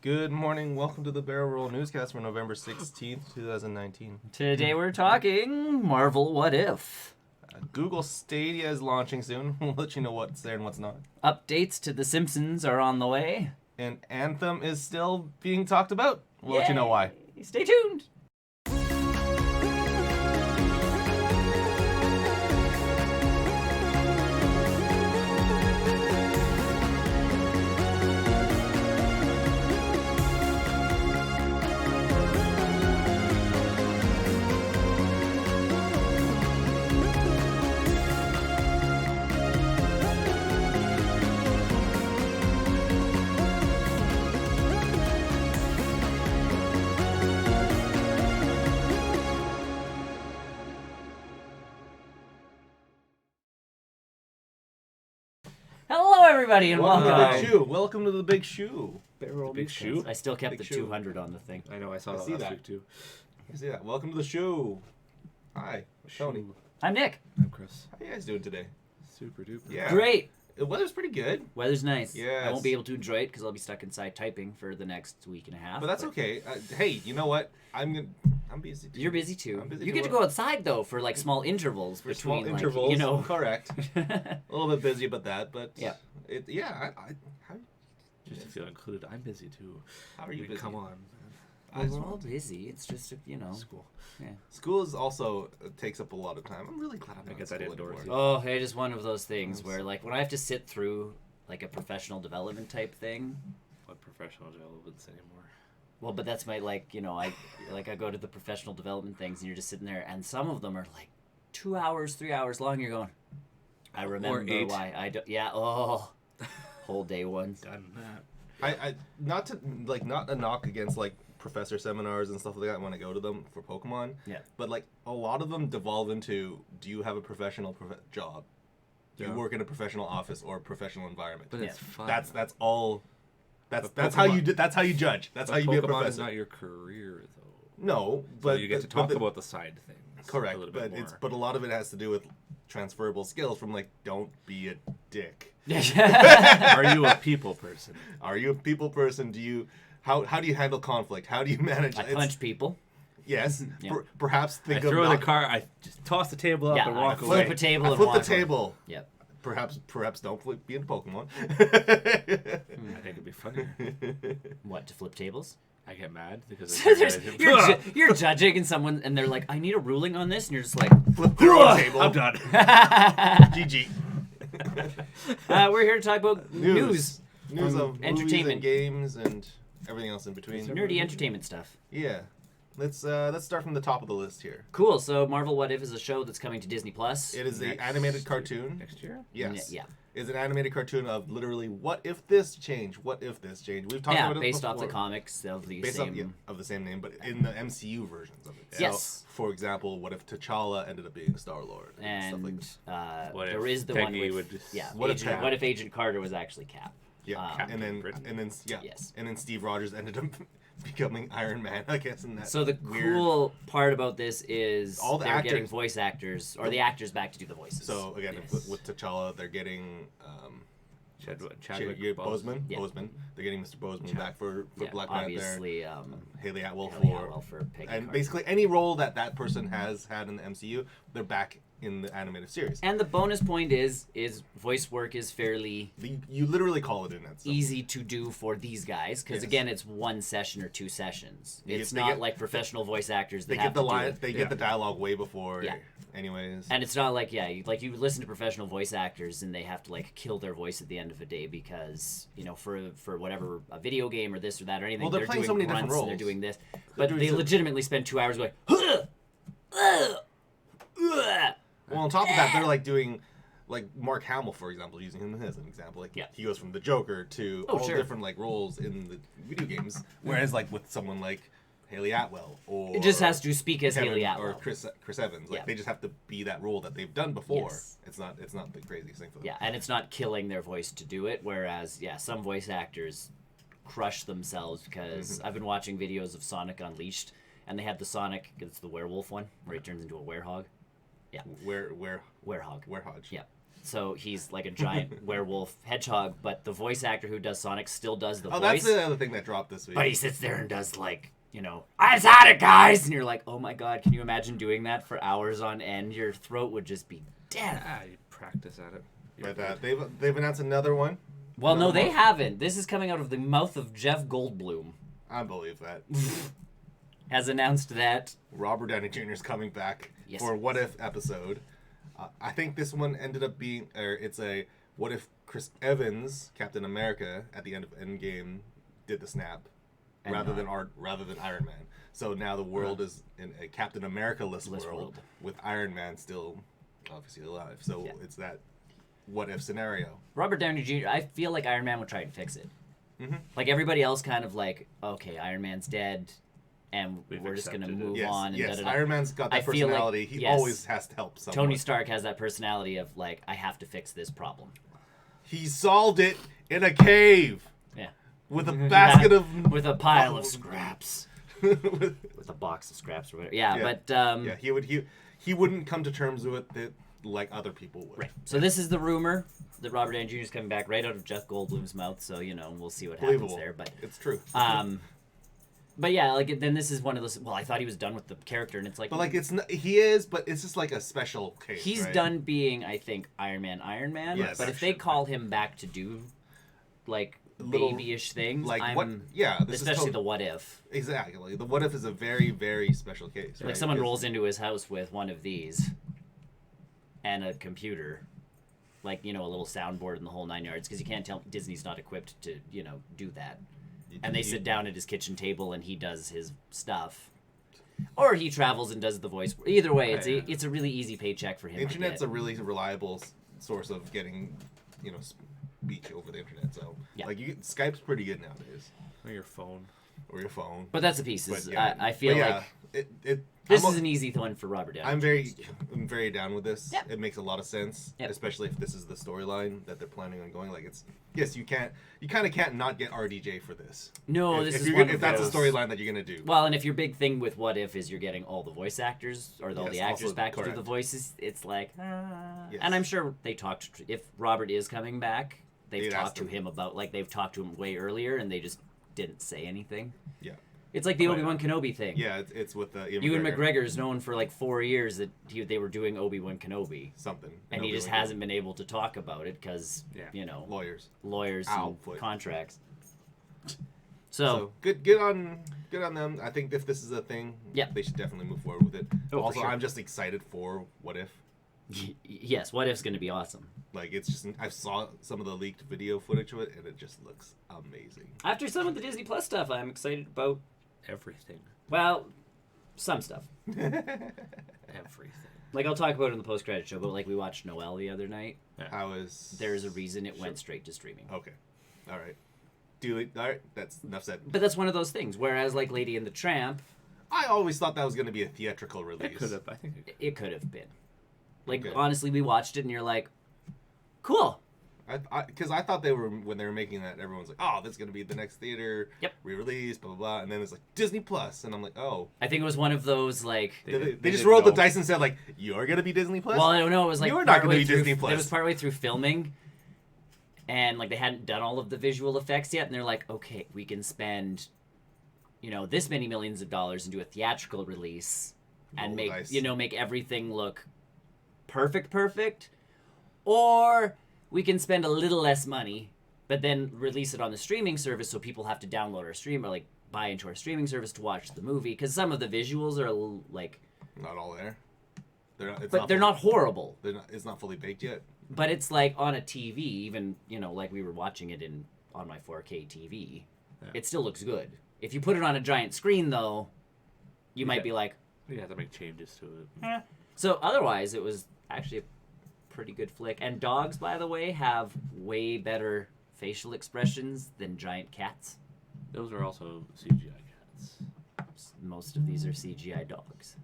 Good morning. Welcome to the Barrel Roll Newscast for November 16th, 2019. Today we're talking Marvel What If. Google Stadia is launching soon. We'll let you know what's there and what's not. Updates to The Simpsons are on the way. And Anthem is still being talked about. We'll let you know why. Stay tuned. Hello, everybody, and welcome. Welcome to the Big Shoe. Barrel Big Shoe? I still kept Big the shoe. 200 on the thing. I know, I saw that see last that. week too. You see that? Welcome to the show. Hi, Tony. I'm Nick. I'm Chris. How you guys doing today? Super duper. Yeah. Great. The weather's pretty good, Weather's nice. Yes. I won't be able to enjoy it because I'll be stuck inside typing for the next week and a half. but that's okay. Hey, you know what? I'm busy too. You're busy too. I'm busy You too. get to go outside though for like small intervals For between small intervals. like, you know. Correct. A little bit busy about that, but Yeah. How Just to feel included. I'm busy too. are you busy? Come on. Well, we're all busy. It's just you know. School. Yeah. School is also takes up a lot of time. I'm really glad I'm not I guess in I school didn't endorse anymore. Oh, it is one of those things where like when I have to sit through like a professional development type thing. What professional developments anymore? Well, but that's my like, you know, I go to the professional development things and you're just sitting there and some of them are like 2 hours, 3 hours long. You're going, I remember 8. why I don't. Yeah. Oh, whole day ones. Done that. I not a knock against like professor seminars and stuff like that when I go to them for Pokemon. Yeah. But like a lot of them devolve into, do you have a professional job? Do you Yeah. work in a professional office or a professional environment? But Yeah. it's fun. That's all. That's But how Pokemon- you that's how you judge. That's how you be a Pokemon professor. is not your career though. No, But but you get to but talk about the side things. correct. A little But bit more. but a lot of it has to do with transferable skills from like, don't be a dick. Are you a people person? Are you a people person? Do you how do you handle conflict? How do you manage? I punch people. Yes, Yeah. perhaps I think of throw the not- car. I just toss the table up Yeah, and I walk flip away. a table I and flip walk the away. table. Yep. Perhaps don't be in Pokemon. I think it'd be funny. What, to flip tables? I get mad because You're judging and someone and they're like, I need a ruling on this, and you're just like, Flip their own table. I'm done. GG. we're here to talk about news. News from of movies entertainment. and games and everything else in between. Nerdy entertainment stuff. Yeah. Let's start from the top of the list here. Cool. So Marvel What If is a show that's coming to Disney Plus. It is the Next animated cartoon. Next year? Yes. Yeah. It's an animated cartoon of literally what if this changed? What if this changed? We've talked Yeah, about it based off before. the comics of the Based same. off of the same name, but in the MCU versions of it. Yes. So, for example, what if T'Challa ended up being Star-Lord and stuff like And that. What there if is the one Peggy with would just- yeah. What if Agent, Cap? what if Agent Carter was actually Cap? Yeah, Captain and then Britain. yeah, Yes. and then Steve Rogers ended up becoming Iron Man, I guess. In that So the weird... cool part about this is All the they're getting actors- voice actors or the actors back to do the voices. So again, Yes. with T'Challa, they're getting Chadwick Boseman. Yeah. Boseman. They're getting Mr. Boseman back for yeah, Black Panther. obviously, Haley Atwell for Peggy and Carter. basically any role that person has had in the MCU, they're back in the animated series. And the bonus point is voice work is fairly You literally call it in that. easy to do for these guys because Yes. again, it's one session or two sessions. They It's get- they not get- like professional voice actors that They have get the to do line. it. They get the dialogue way before. Yeah. Anyways. And it's not like you listen to professional voice actors and they have to like kill their voice at the end of a day because for whatever a video game or this or that or anything. Well, they're they're playing doing so many different grunts and roles. they're doing this, but doing they so- legitimately spend 2 hours going. Well, on top of that, they're like doing, like Mark Hamill, for example, using him as an example. Like, Yeah. he goes from the Joker to Oh, all sure. different like roles in the video games. Whereas, like with someone like Haley Atwell or It just has to speak as Kevin, Haley Atwell. or Chris Evans. Like Yeah. they just have to be that role that they've done before. Yes. It's not the craziest thing for them. Yeah, and it's not killing their voice to do it. Whereas, some voice actors crush themselves because I've been watching videos of Sonic Unleashed, and they had the Sonic, it's the werewolf one, where he turns into a werehog. Yeah. Where Werehog. Hodge. Yeah. So he's like a giant werewolf hedgehog, but the voice actor who does Sonic still does the Oh, voice. that's the other thing that dropped this week. But he sits there and does like, I'm Sonic, guys! And you're like, oh my god, can you imagine doing that for hours on end? Your throat would just be dead. You practice at it. But they've announced another one. Well, no, Another they one. haven't. This is coming out of the mouth of Jeff Goldblum. I believe that. Has announced that. Robert Downey Jr. is coming back Yes. for a What If episode. I think this one ended up being, it's a what if Chris Evans, Captain America, at the end of Endgame, did the snap, And rather than Iron Man. So now the world is in a Captain America-less world with Iron Man still obviously alive. So it's that what if scenario. Robert Downey Jr., I feel like Iron Man would try and fix it. Mm-hmm. Like everybody else kind of like, okay, Iron Man's dead, and We've we're just going to accepted it. move Yes, on. And yes. da-da-da. Iron Man's got that I feel like- personality. He yes. always has to help someone. Tony Stark has that personality of like, I have to fix this problem. He solved it in a cave Yeah. with a basket of With a pile of scraps. With a box of scraps or whatever. Yeah, Yeah. but... yeah, he wouldn't come to terms with it like other people would. Right. So this is the rumor that Robert Downey Jr. is coming back right out of Jeff Goldblum's mouth. So we'll see what happens Believable. there. But It's true. but yeah, like then this is one of those. Well, I thought he was done with the character, and it's like, But like it's not, he is, but it's just like a special case. he's right? done being, I think, Iron Man. Yes. But if they call him back to do like Little- babyish things, Like I'm what? Yeah, this especially is the what if. exactly. The what if is a very very special case. Like right? someone Because- rolls into his house with one of these and a computer, like a little soundboard and the whole 9 yards, because you can't tell Disney's not equipped to do that. And they sit down at his kitchen table and he does his stuff, or he travels and does the voice. Either way, it's a really easy paycheck for him. Internet's to a really reliable source of getting speech over the internet. So Yeah. like Skype's pretty good nowadays, Or your phone. or your phone. But that's a piece. But Is, yeah, I feel but yeah, like this is an easy one for Robert Downey. I'm very down with this. Yep. It makes a lot of sense, Yep. especially if this is the storyline that they're planning on going. Like you kind of can't not get RDJ for this. No, if, this if is you're one gonna- of if that's those. a storyline that you're gonna do. Well, and if your big thing with What If is you're getting all the voice actors or all Yes, the actors also back to do correct. the voices, it's like, Yes. and I'm sure they talked. If Robert is coming back, they've They'd talked asked to him. him about like they've talked to him way earlier, and they just didn't say anything. Yeah. It's like the Oh, yeah. Obi-Wan Kenobi thing. Yeah, it's with Ewan McGregor's known for like 4 years that they were doing Obi-Wan Kenobi, something, and he just hasn't been able to talk about it because lawyers. lawyers Ow, and foot. contracts. So So good on them. I think if this is a thing, Yeah. they should definitely move forward with it. Oh, for also, sure. I'm just excited for What If. yes, What If's going to be awesome. Like it's just I saw some of the leaked video footage of it, and it just looks amazing. After some of the Disney Plus stuff, I'm excited about. Everything. Well, some stuff. Everything. Like I'll talk about it in the post-credit show, but like we watched Noelle the other night. How is There's a reason it went straight to streaming. Okay, all right. Do it. All right, that's enough said. But that's one of those things. Whereas like Lady and the Tramp, I always thought that was going to be a theatrical release. It could have. I think. it could have been. Like Okay. honestly, we watched it and you're like, cool. Because I thought they were when they were making that, everyone's like, "Oh, this is gonna be the next theater re-release, blah blah blah," and then it's like Disney Plus, and I'm like, "Oh." I think it was one of those like. They didn't just rolled the know. dice and said like, "You're gonna be Disney Plus." Well, I don't know. It was like You're not gonna partway be through- Disney Plus. It was partway through filming, and like they hadn't done all of the visual effects yet, and they're like, okay, we can spend, this many millions of dollars and do a theatrical release, and Roll the make dice. make everything look perfect, or we can spend a little less money, but then release it on the streaming service so people have to download our stream or like buy into our streaming service to watch the movie because some of the visuals are a little, like, not all there. They're not. but they're not horrible. They're not. It's not fully baked yet. But it's like on a TV, even like we were watching it on my 4K TV, it still looks good. If you put it on a giant screen, though, you might be like, You have to make changes to it. So otherwise, it was actually a pretty good flick. And dogs, by the way, have way better facial expressions than giant cats. Those are also CGI cats. Most of these are CGI dogs.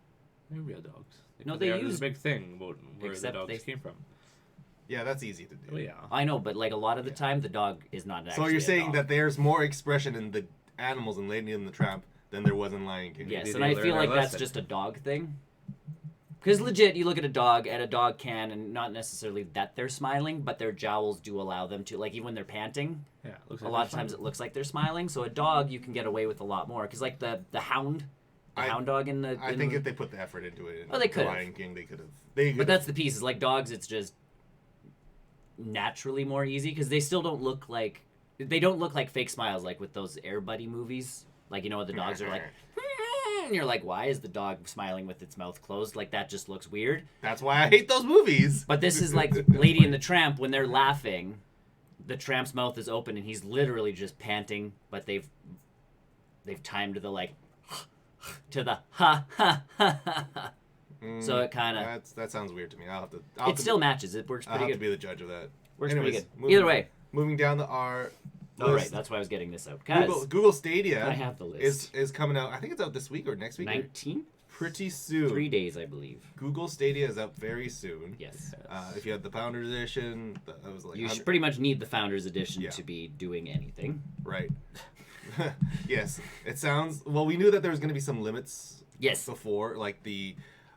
They're real dogs. No, They they are use- this big thing about where the Except dogs they- came from. Yeah, that's easy to do. Oh yeah. I know, but like a lot of the time, the dog is not actually So you're a saying dog. that there's more expression in the animals in Lady and the Tramp than there was in Lion King? Yes, Did and they I learn feel their like that's lesson? just a dog thing. Because legit, you look at a dog, and a dog can, and not necessarily that they're smiling, but their jowls do allow them to, like even when they're panting, Yeah, it looks a like lot of they're times fine. it looks like they're smiling. So a dog, you can get away with a lot more. Because like the hound dog in the... I think if they put the effort into it in they could've. Lion King, they could have. But that's the piece, is like dogs, it's just naturally more easy, because they still don't look like... They don't look like fake smiles, like with those Air Buddy movies. Like, you know, the dogs are like... And you're like, why is the dog smiling with its mouth closed? Like, that just looks weird. That's why I hate those movies. But this is like Lady and the Tramp, when they're laughing, the tramp's mouth is open and he's literally just panting, but they've timed the like to the ha ha ha ha. So it kind of that sounds weird to me. it still matches. It works pretty I'll have good. to be the judge of that. Works Anyways, pretty good. Either way. Moving down the R. Oh, list, right. That's why I was getting this out. Guys, Google Stadia I have the list. is coming out. I think it's out this week or next week. 19th? Pretty soon. 3 days, I believe. Google Stadia is out very soon. Yes. If you had the Founders Edition, I was like, You should pretty much need the Founders Edition Yeah. to be doing anything. right. Yes, it sounds. Well, we knew that there was going to be some limits. Yes. Before, like the,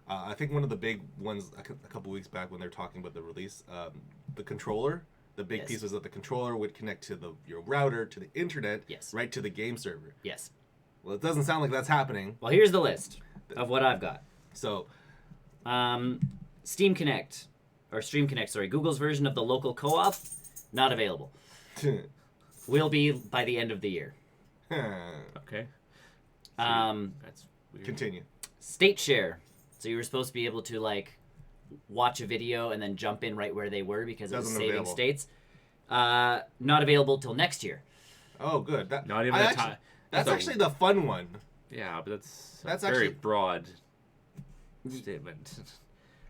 I think one of the big ones a couple weeks back when they were talking about the release, the controller. The big Yes. piece was that the controller would connect to your router, to the internet, Yes. right to the game server. Yes. Well, it doesn't sound like that's happening. Well, here's the list of what I've got. So, Steam Connect, or Stream Connect, sorry, Google's version of the local co-op, not available. Will be by the end of the year. Okay. That's weird. Continue. State Share. So you were supposed to be able to like watch a video and then jump in right where they were because it was Doesn't saving available. states. Not available till next year. Oh, good. Not even I a actually- time. That's So- actually the fun one. Yeah, but that's That's a very actually- broad statement.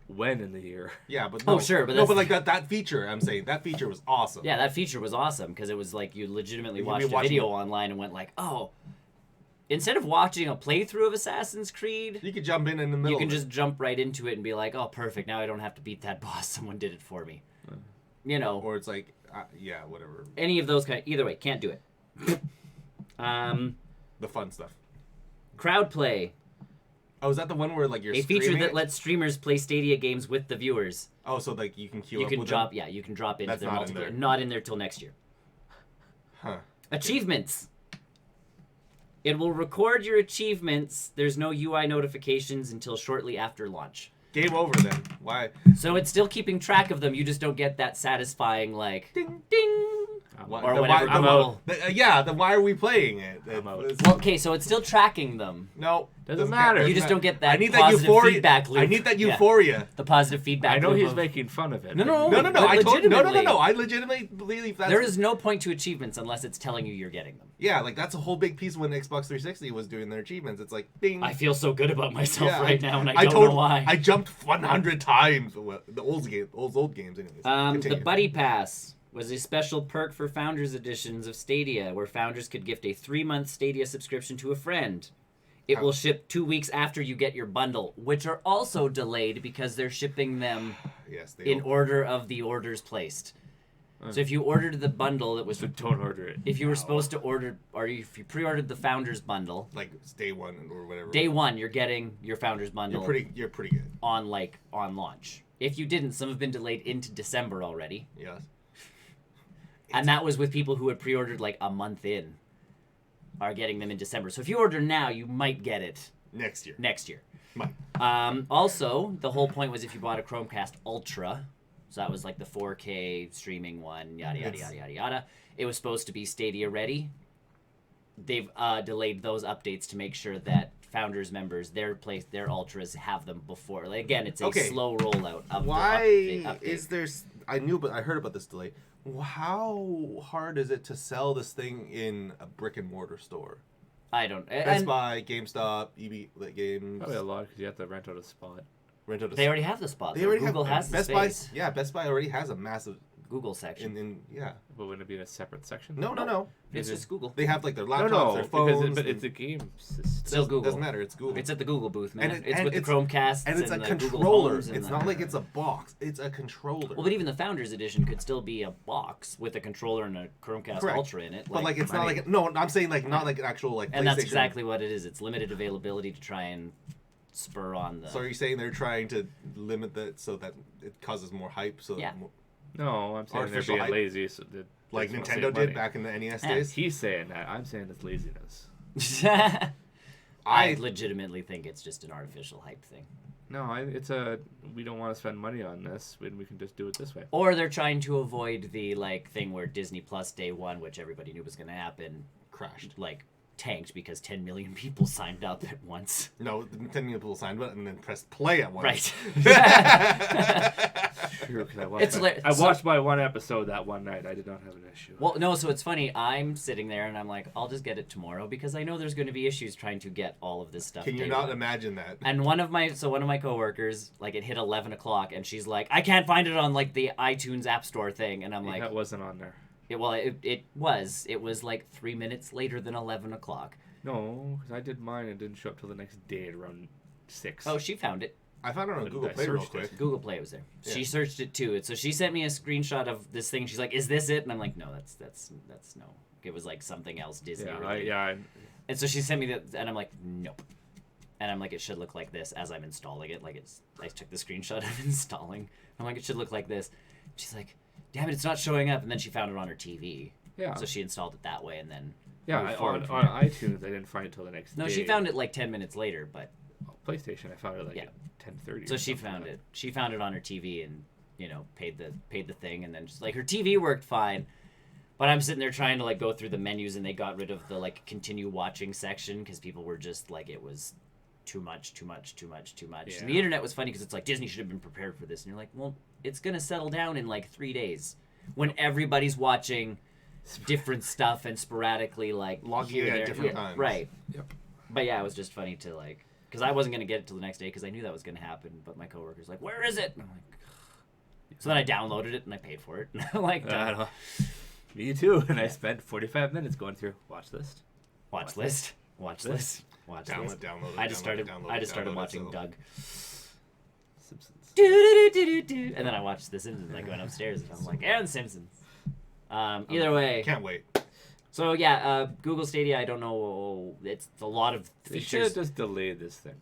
When in the year? Yeah, but Oh, no, sure, but no, that's- but like that feature, I'm saying that feature was awesome. Yeah, that feature was awesome because it was like you legitimately You could watched be a watching video it. online and went like, oh, instead of watching a playthrough of Assassin's Creed, You could jump in the middle. you can of it. just jump right into it and be like, oh, perfect. Now I don't have to beat that boss. Someone did it for me. You know, or it's like, yeah, whatever. any of those kind. Either way, can't do it. The fun stuff. Crowd play, Oh, is that the one where like you're a feature streaming that it? lets streamers play Stadia games with the viewers. Oh, so like you can queue You up can with drop, them? yeah, you can drop into That's their not in multiplayer. there. Not in there till next year. Huh. Achievements. It will record your achievements. There's no UI notifications until shortly after launch. Game over then. Why? So it's still keeping track of them. You just don't get that satisfying like ding ding Why, or then whatever. why, I'm then- out. yeah, then why are we playing it? I'm out. It's- Well, okay, so it's still tracking them. No, Doesn't matter. You just don't get that I need that positive euphoria. feedback loop. I need that Yeah. euphoria. The positive feedback. I know loop he's of- making fun of it. No, no, No, no, no. But I told no, no, no, legitimately. no. I legitimately believe that's There is no point to achievements unless it's telling you you're getting them. yeah, like that's a whole big piece when Xbox 360 was doing their achievements. It's like ding. I feel so good about myself Yeah, right now, and I don't know why. I jumped 100 times. Well, the old games, anyways. The Continue. Buddy Pass was a special perk for Founders Editions of Stadia, where Founders could gift a 3-month Stadia subscription to a friend. It will ship 2 weeks after you get your bundle, which are also delayed because they're shipping them Yes, they in all- order of the orders placed. So if you ordered the bundle that was... So don't order it. If you were now. supposed to order... Or if you pre-ordered the Founders bundle, like it's day one or whatever. day one, you're getting your Founders bundle You're pretty good. on launch. If you didn't, some have been delayed into December already. Yes. And that was with people who had pre-ordered like a month in, are getting them in December. So if you order now, you might get it Next year. next year. Might. Also, the whole point was if you bought a Chromecast Ultra, so that was like the 4K streaming one, yada yada yada yada yada. It was supposed to be Stadia ready. They've delayed those updates to make sure that Founders members, their Ultras have them before. Like, again, it's a Okay. slow rollout of Why the update. is there? I heard about this delay. How hard is it to sell this thing in a brick and mortar store? I don't. Best And Buy, GameStop, EB Games. Probably a lot because you have to rent out a spot. Rent out a they already have the spot. They though. already Google have has the Best Buy. space. Yeah, Best Buy already has a massive Google section. yeah. But wouldn't it be in a separate section? No. It's Is it- just Google. They have like their No, laptops, no, their because phones. but it's a game system. Still Google. Doesn't matter. It's Google. It's at the Google booth, man. And It's and with the Chromecasts and it's a the Google controller. Homes and It's the- not like it's a box. It's a controller. Well, but even the Founders Edition could still be a box with a controller and a Chromecast Correct. Ultra in it. But like it's not like no. I'm saying like not like an actual like. and that's PlayStation. exactly what it is. It's limited availability to try and spur on the. So are you saying they're trying to limit that so that it causes more hype? So Yeah. No, I'm saying they're Artificial being hype? lazy. So that like they just Nintendo wanna save did money. back in the NES Yeah. days? He's saying that. I'm saying it's laziness. I legitimately think it's just an artificial hype thing. No, we don't want to spend money on this when we can just do it this way. Or they're trying to avoid the like thing where Disney Plus Day 1, which everybody knew was going to happen, Crashed. like tanked because 10 million people signed up at once. No, 10 million people signed up and then pressed play at once. Right. True, because It's I watched my one episode that one night. I did not have an issue. Well, no, so it's funny. I'm sitting there and I'm like, I'll just get it tomorrow because I know there's going to be issues trying to get all of this stuff. Can you day not one. imagine that? And one of my coworkers, like it hit 11 o'clock and she's like, I can't find it on like the iTunes App Store thing. And I'm like, that wasn't on there. it was like 3 minutes later than 11 o'clock. No, because I did mine and it didn't show up till the next day at around 6. Oh, she found it. I found it on I Google Play real searched it. quick. Google Play was there. Yeah. She searched it too. So she sent me a screenshot of this thing. She's like, "Is this it?" And I'm like, "No, that's no. It was like something else Disney." Yeah, And so she sent me that, and I'm like, "Nope." And I'm like, "It should look like this." As I'm installing it, like I took the screenshot of installing. I'm like, "It should look like this." She's like, "Damn it, it's not showing up." And then she found it on her TV. Yeah. So she installed it that way, and then on moved forward from there. iTunes, I didn't find it till the next day. No, she found it like 10 minutes later, but PlayStation, I found it like Yeah. at 10:30. so she found it. She found it on her TV and paid the thing, and then just like her TV worked fine. But I'm sitting there trying to like go through the menus, and they got rid of the like continue watching section because people were just like it was too much. Yeah. And the internet was funny because it's like Disney should have been prepared for this, and you're like, well, it's gonna settle down in like 3 days when everybody's watching different stuff and sporadically like Logging here, in at there. different Yeah, times. right? Yep. But yeah, it was just funny to like because I wasn't gonna get it till the next day because I knew that was gonna happen. But my coworker's like, "Where is it?" And I'm like, so then I downloaded it and I paid for it. And I'm like, Me too. And I spent 45 minutes going through watch list. watch list. Download it. I just started download it, watching so- Doug. Simpsons. And then I watched The Simpsons. Like went upstairs and I'm like, and Simpsons. Either way. Can't wait. So yeah, Google Stadia. I don't know. It's a lot of They should features. have just delayed this thing.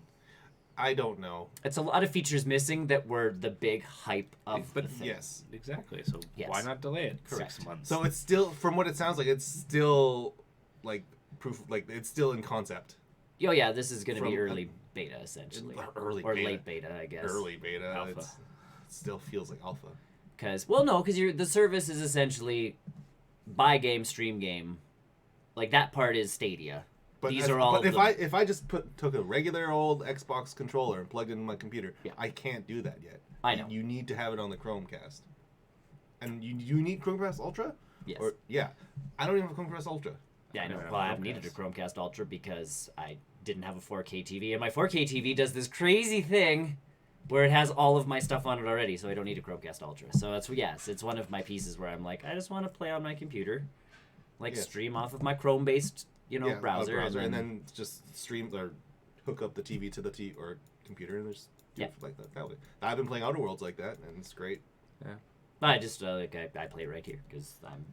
I don't know. It's a lot of features missing that were the big hype of But the thing. Yes. Exactly. So Yes. why not delay it Correct. 6 months? So it's still, from what it sounds like, it's still like proof, like it's still in concept. Oh yeah, this is going to be From- early beta essentially, Early or beta. late beta, I guess. Early beta. Alpha. It still feels like alpha. Because the service is essentially buy game, stream game. Like that part is Stadia. These are all. But if I just took a regular old Xbox controller and plugged it in my computer, Yeah. I can't do that yet. I know. You need to have it on the Chromecast. And you need Chromecast Ultra? Yes. Or yeah. I don't even have a Chromecast Ultra. Yeah, I know. I have Well, a I've needed a Chromecast. Chromecast Ultra because I didn't have a 4K TV, and my 4K TV does this crazy thing where it has all of my stuff on it already, so I don't need a Chromecast Ultra. So it's one of my pieces where I'm like, I just want to play on my computer, like Yes. stream off of my Chrome-based, browser, and then just stream or hook up the TV to the or computer and just do it like that way. I've been playing Outer Worlds like that, and it's great. I just I play it right here because I'm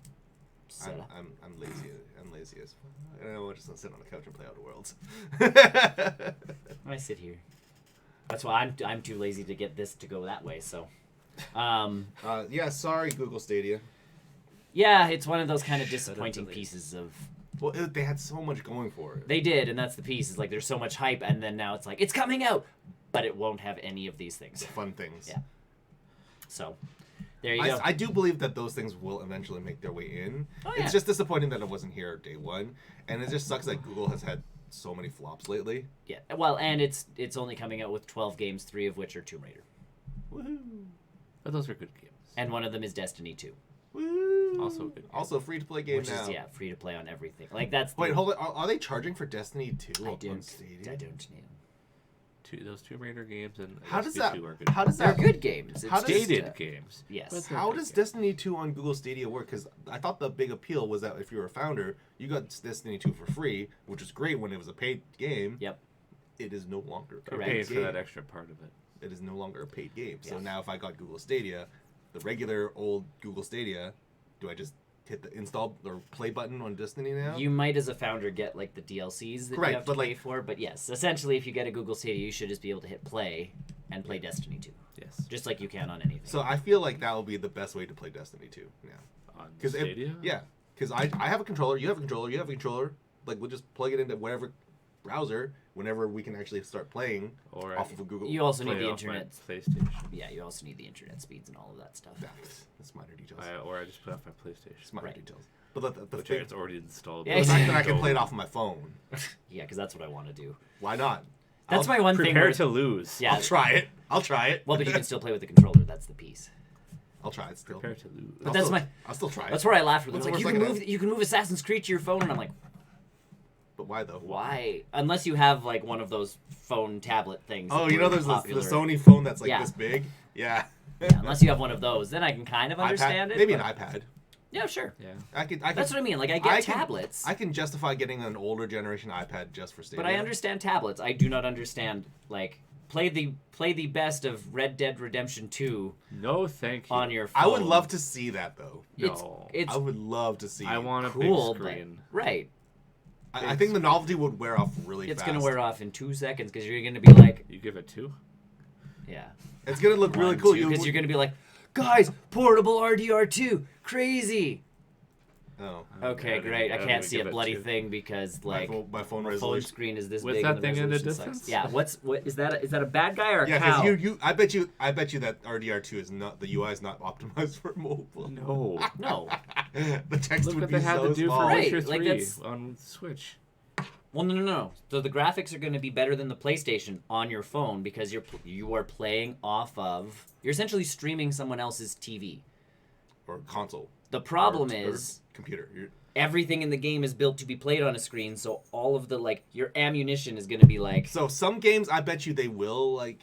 set up. I'm lazy. I'm lazy as fuck. I don't just want to sit on the couch and play Outer Worlds. I sit here. That's why I'm too lazy to get this to go that way. So, yeah. Sorry, Google Stadia. yeah, it's one of those kind of Shut up, disappointing delete. pieces of. Well, they had so much going for it. They did, and that's the piece. Is like there's so much hype, and then now it's like it's coming out, but it won't have any of these things. Fun things. Yeah. So, there you go. I do believe that those things will eventually make their way in. Oh, yeah. It's just disappointing that it wasn't here day one, and it just sucks that Google has had so many flops lately. Yeah. Well, and it's only coming out with 12 games, 3 of which are Tomb Raider, Woohoo! But those are good games. and one of them is Destiny 2, Woo! Also a good game. Also free to play game which now. is free to play on everything. Like that's. Wait, hold on. Are they charging for Destiny 2 I on don't. Stadia? I don't know. Those Tomb Raider games and How does that? SB2 are good. How does They're that? good games. It's How does- just, Stated games? yes. But they're How good does games. Destiny 2 on Google Stadia work? Because I thought the big appeal was that if you were a founder, you got Destiny 2 for free, which was great when it was a paid game. Yep. It is no longer a You're Correct. paying paid for game. that extra part of it. It is no longer a paid game. So Yeah. now if I got Google Stadia, the regular old Google Stadia, do I just hit the install or play button on Destiny now. You might, as a founder, get like the DLCs that you have to pay for. But yes, essentially, if you get a Google Stadia, you should just be able to hit play and play Destiny 2. Yes. Just like you can on anything. So I feel like that will be the best way to play Destiny 2 now. On Because Stadia? because I have a controller, you have a controller, you have a controller. Like we'll just plug it into whatever browser whenever we can actually start playing off of a Google. You also need Play the off my internet. PlayStation. Yeah, you also need the internet speeds and all of that stuff. That's minor details. Or I just play off my PlayStation. It's minor Right. details. But the Which thing, it's already installed. Yeah, the exactly. fact that I can play it off of my phone. Yeah, because that's what I want to do. Why not? That's I'll my one thing. Prepare Where, to lose. yeah. I'll try it. I'll try it. Well, but you can still play with the controller. That's the piece. I'll try it still. Prepare to lose. But that's I'll still try it. That's where I laughed with them. What's Like, the you worst can I can you can move Assassin's Creed to your phone, and I'm like, But why though? why? Unless you have like one of those phone tablet things. Oh, that you know, were there's the popular. Sony phone that's like Yeah. this big. Yeah. Yeah, unless you have one of those, then I can kind of iPad? understand it. Maybe but- an iPad. Yeah, sure. Yeah. I could. That's what I mean. Like, I get tablets, I can justify getting an older generation iPad just for Stadia. but I understand tablets. I do not understand like play the best of Red Dead Redemption 2 No, thank you. on your phone. I would love to see that though. No. It's I would love to see. I want a cool, big screen. but right. I think the novelty would wear off really It's fast. gonna wear off in 2 seconds because you're gonna be like, You give it 2? yeah. It's gonna look really cool. Because you're gonna be like, guys, portable RDR2, crazy. Oh. Okay, I great. I don't can't even see a give it bloody 2. thing because like my phone phone resolution. screen is this What's big. that and thing in the resolution sucks. distance? Yeah. What is that? Is that a bad guy or a Yeah, cow? because I bet you that RDR2 is not, the UI is not optimized for mobile. No. No. The text Look would what be they had so to do small. for Right, Witcher like 3 that's- on Switch. Well, no. So the graphics are going to be better than the PlayStation on your phone because you are playing off of. You're essentially streaming someone else's TV. Or console. The problem Or is computer. everything in the game is built to be played on a screen, so all of the like your ammunition is going to be like. So some games, I bet you they will like,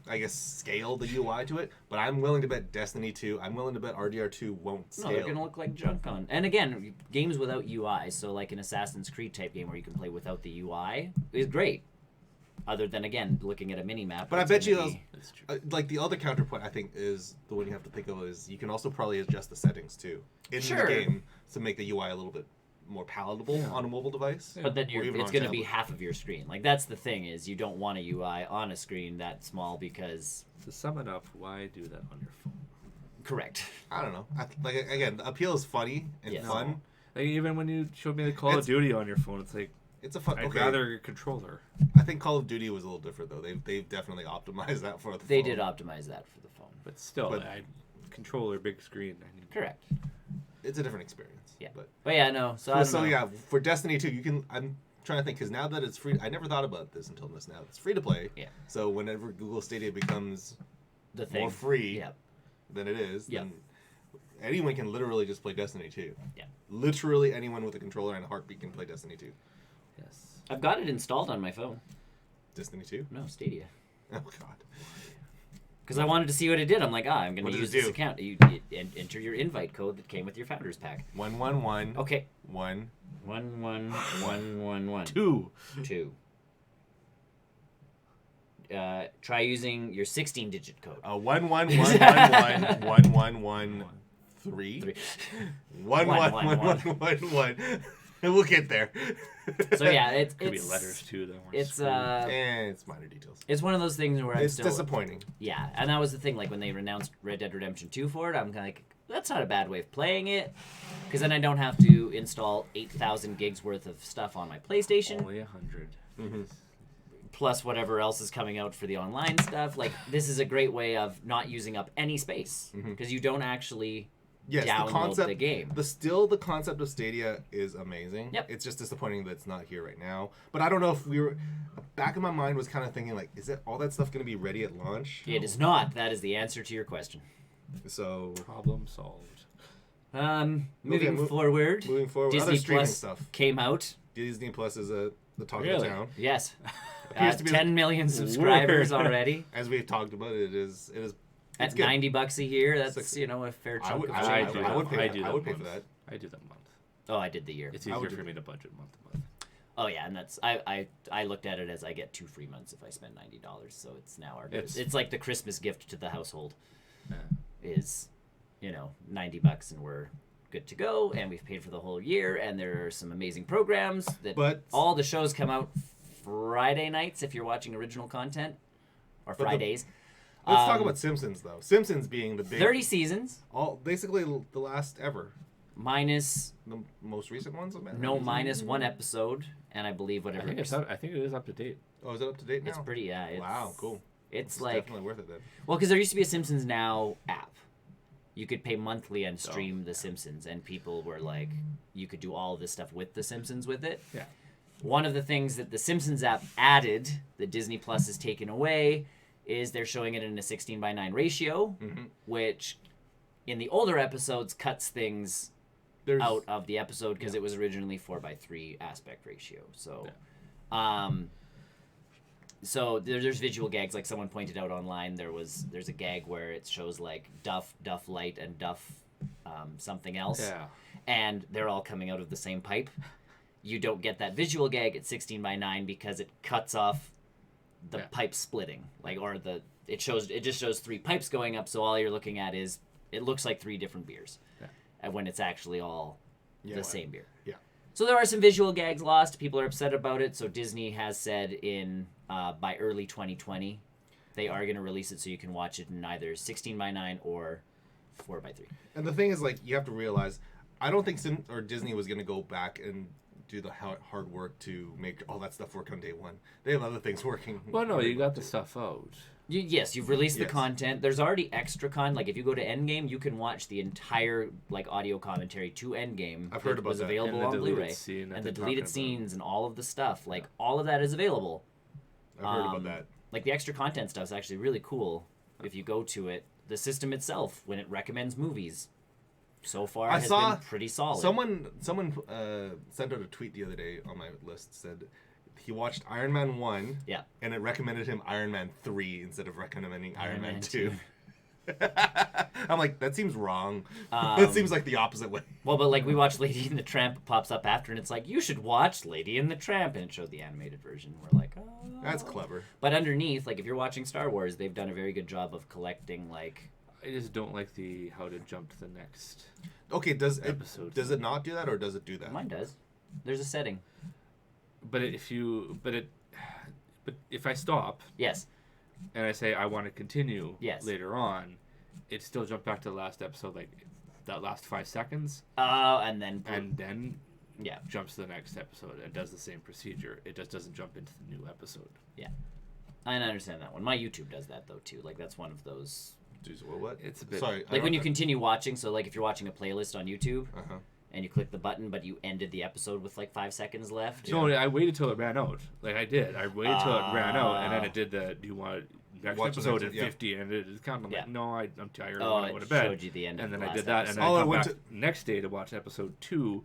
I guess, scale the UI to it. But I'm willing to bet Destiny 2. I'm willing to bet RDR2 won't scale. No, they're gonna look like junk on. And again, games without UI, so like an Assassin's Creed type game where you can play without the UI, is great. Other than again looking at a mini map. But I it's bet you gonna those, be- That's true. like the other counterpoint, I think, is the one you have to think of is you can also probably adjust the settings too in Sure. the game to make the UI a little bit more palatable on a mobile device. But then Or even it's on going to be tablet. half of your screen. Like that's the thing is you don't want a UI on a screen that small because To sum it up, why do that on your phone? correct. I don't know. Like again, the appeal is funny and Yes. fun. Like, even when you showed me the Call of It's- Duty on your phone, it's like, It's a fun. I'd Okay, rather a controller. I think Call of Duty was a little different though. They've definitely optimized that for the They phone. did optimize that for the phone. But still, But- controller, big screen. I need Correct. It's a different experience. Yeah. But But yeah, no. So I don't know. yeah, for Destiny 2, you can. I'm trying to think because now that it's free, I never thought about this until this. Now it's free to play. Yeah. So whenever Google Stadia becomes The thing. more free Yeah. than it is, Yeah. then anyone can literally just play Destiny 2. Yeah. Literally anyone with a controller and a heartbeat can play Destiny 2. Yes. I've got it installed on my phone. Destiny 2? No, Stadia. Oh god. Because I wanted to see what it did. I'm like, I'm going What to does use it this do? account. You enter your invite code that came with your founders pack. 111 Okay. 1 11111 2. 2. Try using your 16-digit code. 11111 3 Three. 11111. We'll get there. So yeah, it's Could be letters too. That weren't it's screwed. It's minor details. it's one of those things where I'm It's still disappointing. yeah, and that was the thing. Like when they announced Red Dead Redemption 2 for it, I'm kind of like, that's not a bad way of playing it, because then I don't have to install 8,000 gigs worth of stuff on my PlayStation, Only 100. plus whatever else is coming out for the online stuff. Like this is a great way of not using up any space because you don't actually Yes, download the concept, the game. the concept of Stadia is amazing. Yep. It's just disappointing that it's not here right now. But I don't know if we were. Back in my mind was kind of thinking like, is it all that stuff going to be ready at launch? It is not. That is the answer to your question. So Problem solved. Moving forward, moving forward, Disney other streaming Plus stuff. came out. Disney Plus is the talk of Really? the town. Yes, Appears to be 10 million subscribers Word. already As we've talked about, it is. at It's good. $90 a year. That's Six- a fair I chunk would, of I change. would, do I would that. pay. I that. do I that would pay month. for that. I do that month. Oh, I did the year. It's I easier would for do me to budget month to month. Oh yeah, and that's I looked at it as I get 2 free months if I spend $90. So it's now it's like the Christmas gift to the household Yeah. is, $90 and we're good to go, and we've paid for the whole year, and there are some amazing programs that But- all the shows come out Friday nights if you're watching original content, or Fridays. Let's talk about Simpsons though. Simpsons being the big 30 seasons, basically the last ever. minus The most recent ones. minus one episode, and I believe whatever. I think it is up to date. Oh, is it up to date now? It's pretty. Yeah. It's, Wow, cool. It's definitely worth it then. Well, because there used to be a Simpsons Now app. You could pay monthly and stream The Simpsons, and people were like, you could do all of this stuff with The Simpsons with it. Yeah. One of the things that The Simpsons app added that Disney Plus has taken away is they're showing it in a 16:9 ratio, which in the older episodes cuts things out of the episode because it was originally 4:3 aspect ratio. So, so there's visual gags, like someone pointed out online. There's a gag where it shows like Duff Light and Duff something else, and they're all coming out of the same pipe. You don't get that visual gag at 16:9 because it cuts off the pipe splitting, it just shows 3 pipes going up. So all you're looking at is it looks like 3 different beers, and when it's actually all the same beer. Yeah. So there are some visual gags lost. People are upset about it. So Disney has said in by early 2020, they are going to release it so you can watch it in either 16:9 or 4:3. And the thing is, like, you have to realize, I don't think Disney was going to go back and do the hard work to make all that stuff work on day one. They have other things working. Well, no, you got the stuff out. Yes, you've released the content. There's already extra like if you go to Endgame, you can watch the entire audio commentary to Endgame. I've heard about was that. available And the on Blu-ray, scene that and the they're deleted talking scenes and all of the stuff. All of that is available. I've heard about that. The extra content stuff is actually really cool. If you go to it, the system itself, when it recommends movies, so far has been pretty solid. Someone sent out a tweet the other day on my list, said he watched Iron Man 1 and it recommended him Iron Man 3 instead of recommending Iron Man 2. I'm like, that seems wrong. That seems like the opposite way. Well, but we watched Lady and the Tramp, pops up after, and it's like, you should watch Lady and the Tramp, and it showed the animated version. We're like, oh. That's clever. But underneath, if you're watching Star Wars, they've done a very good job of collecting, I just don't like the how to jump to the next. Okay, does episode. Does it not do that, or does it do that? Mine does. There's a setting. But if I stop. Yes. And I say I want to continue. Yes. Later on, it still jumped back to the last episode, that last 5 seconds. And then. Jumps to the next episode and does the same procedure. It just doesn't jump into the new episode. Yeah. I understand that one. My YouTube does that though too. That's one of those. What? It's a bit. Sorry. When you continue watching, so if you're watching a playlist on YouTube. And you click the button, but you ended the episode with 5 seconds left. No, I waited till it ran out. I did. I waited till it ran out, and then it did the. Do you want next episode at 50? And it kind of like, no, I'm tired. I want to go to bed. Showed you the end. And of then the I did last that, episode. and then I come back next day to watch episode 2.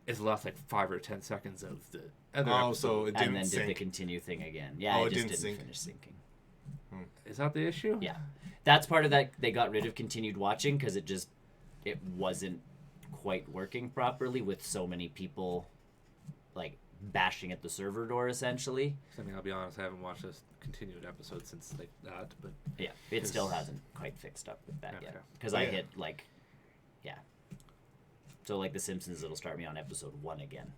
Is the last 5 or 10 seconds of the other episode. So it didn't and then sync. did the continue thing again. Yeah, it just didn't finish syncing. Is that the issue? Yeah, that's part of that. They got rid of continued watching because it wasn't quite working properly with so many people bashing at the server door essentially. I mean, I'll be honest, I haven't watched this continued episode since that, but yeah, it still hasn't quite fixed up with that yet because I hit so The Simpsons, it'll start me on episode 1 again.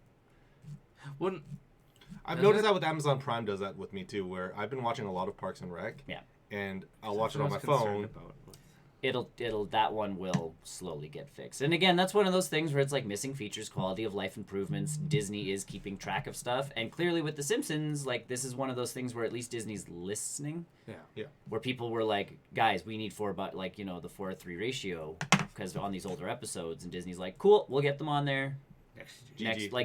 I've noticed that with Amazon Prime does that with me too, where I've been watching a lot of Parks and Rec. Yeah. And I'll watch it on my phone. That one will slowly get fixed. And again, that's one of those things where it's missing features, quality of life improvements. Disney is keeping track of stuff, and clearly with The Simpsons, this is one of those things where at least Disney's listening. Yeah. Where people were like, guys, we need the 4:3 ratio because on these older episodes, and Disney's like, cool, we'll get them on there. Next,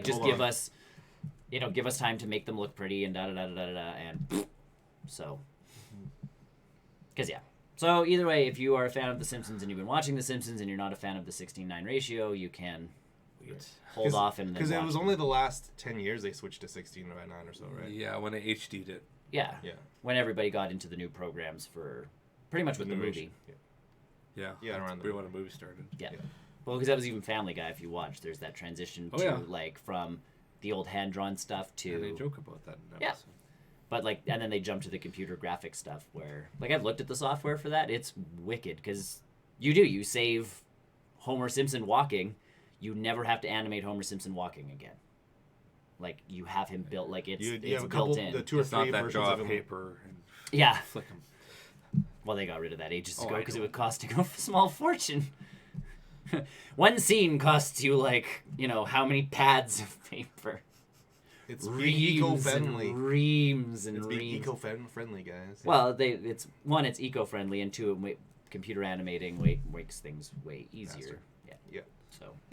just give us, give us time to make them look pretty and and so. Because So either way, if you are a fan of The Simpsons and you've been watching The Simpsons and you're not a fan of the 16:9 ratio, you can hold off and then because it was only the last 10 years they switched to 16:9 or so, right? Yeah, when they HD'd it. Yeah. When everybody got into the new programs for pretty much with the movie. Yeah, around when the movie started. Yeah. Well, because that was even Family Guy. If you watch, there's that transition from the old hand-drawn stuff to. And they joke about that in the episode. But and then they jump to the computer graphic stuff where, I've looked at the software for that. It's wicked because you save Homer Simpson walking, you never have to animate Homer Simpson walking again. Like, you have him built, like, it's built in. The 2 or 3 that versions of paper. And yeah. Flick him. Well, they got rid of that ages ago because it was costing a small fortune. One scene costs you, like, how many pads of paper? It's eco-friendly. Reams and it's reams. It's eco-friendly, guys. Well, it's eco-friendly, and 2, computer animating makes things way easier. Faster.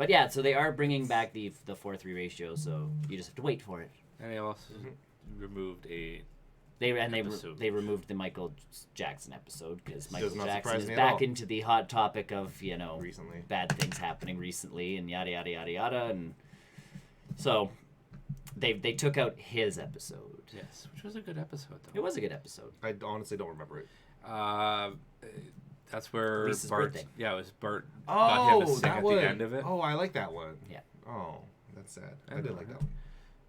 Yeah. So they are bringing back the 4:3 ratio, so you just have to wait for it. And they also removed They removed the Michael Jackson episode because Michael Jackson is back back into the hot topic of recently bad things happening recently and yada yada yada yada, and so they took out his episode. Yes, which was a good episode though. It was a good episode. I honestly don't remember it. That's where Reese's Bart. birthday. Yeah, it was Bart. Got him to sing that at one. the end of it. Oh, I like that one. Yeah. Oh, that's sad. I did like that one.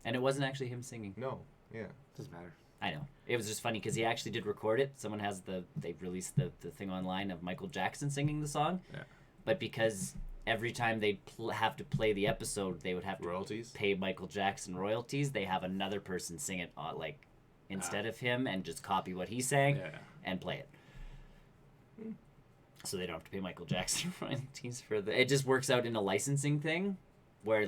And it wasn't actually him singing. No. Yeah. Doesn't matter. I know. It was just funny because he actually did record it. Someone has they've released the thing online of Michael Jackson singing the song. Yeah. But because every time they'd have to play the episode, they would have to pay Michael Jackson royalties. They have another person sing it instead of him and just copy what he sang and play it. So they don't have to pay Michael Jackson royalties for it just works out in a licensing thing where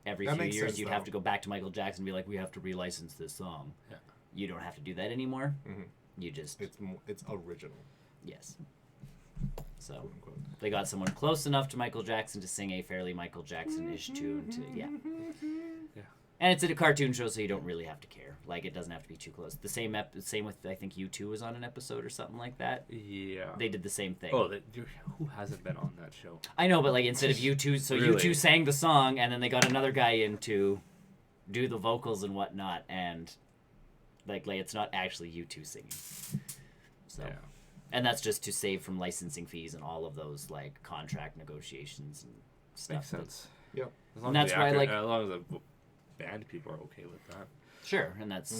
every few years you'd have to go back to Michael Jackson and be like, we have to relicense this song. Yeah. You don't have to do that anymore. Mm-hmm. You just... It's original. Yes. So they got someone close enough to Michael Jackson to sing a fairly Michael Jackson-ish tune to... Yeah. And it's a cartoon show, so you don't really have to care. It doesn't have to be too close. The same with, I think, U2 was on an episode or something like that. Yeah. They did the same thing. Oh, who hasn't been on that show? I know, but instead of U2, so really? U2 sang the song, and then they got another guy in to do the vocals and whatnot, and it's not actually U2 singing. So, and that's just to save from licensing fees and all of those contract negotiations and stuff. Makes sense. Yep. And that's why as long as the band people are okay with that. Sure, and that's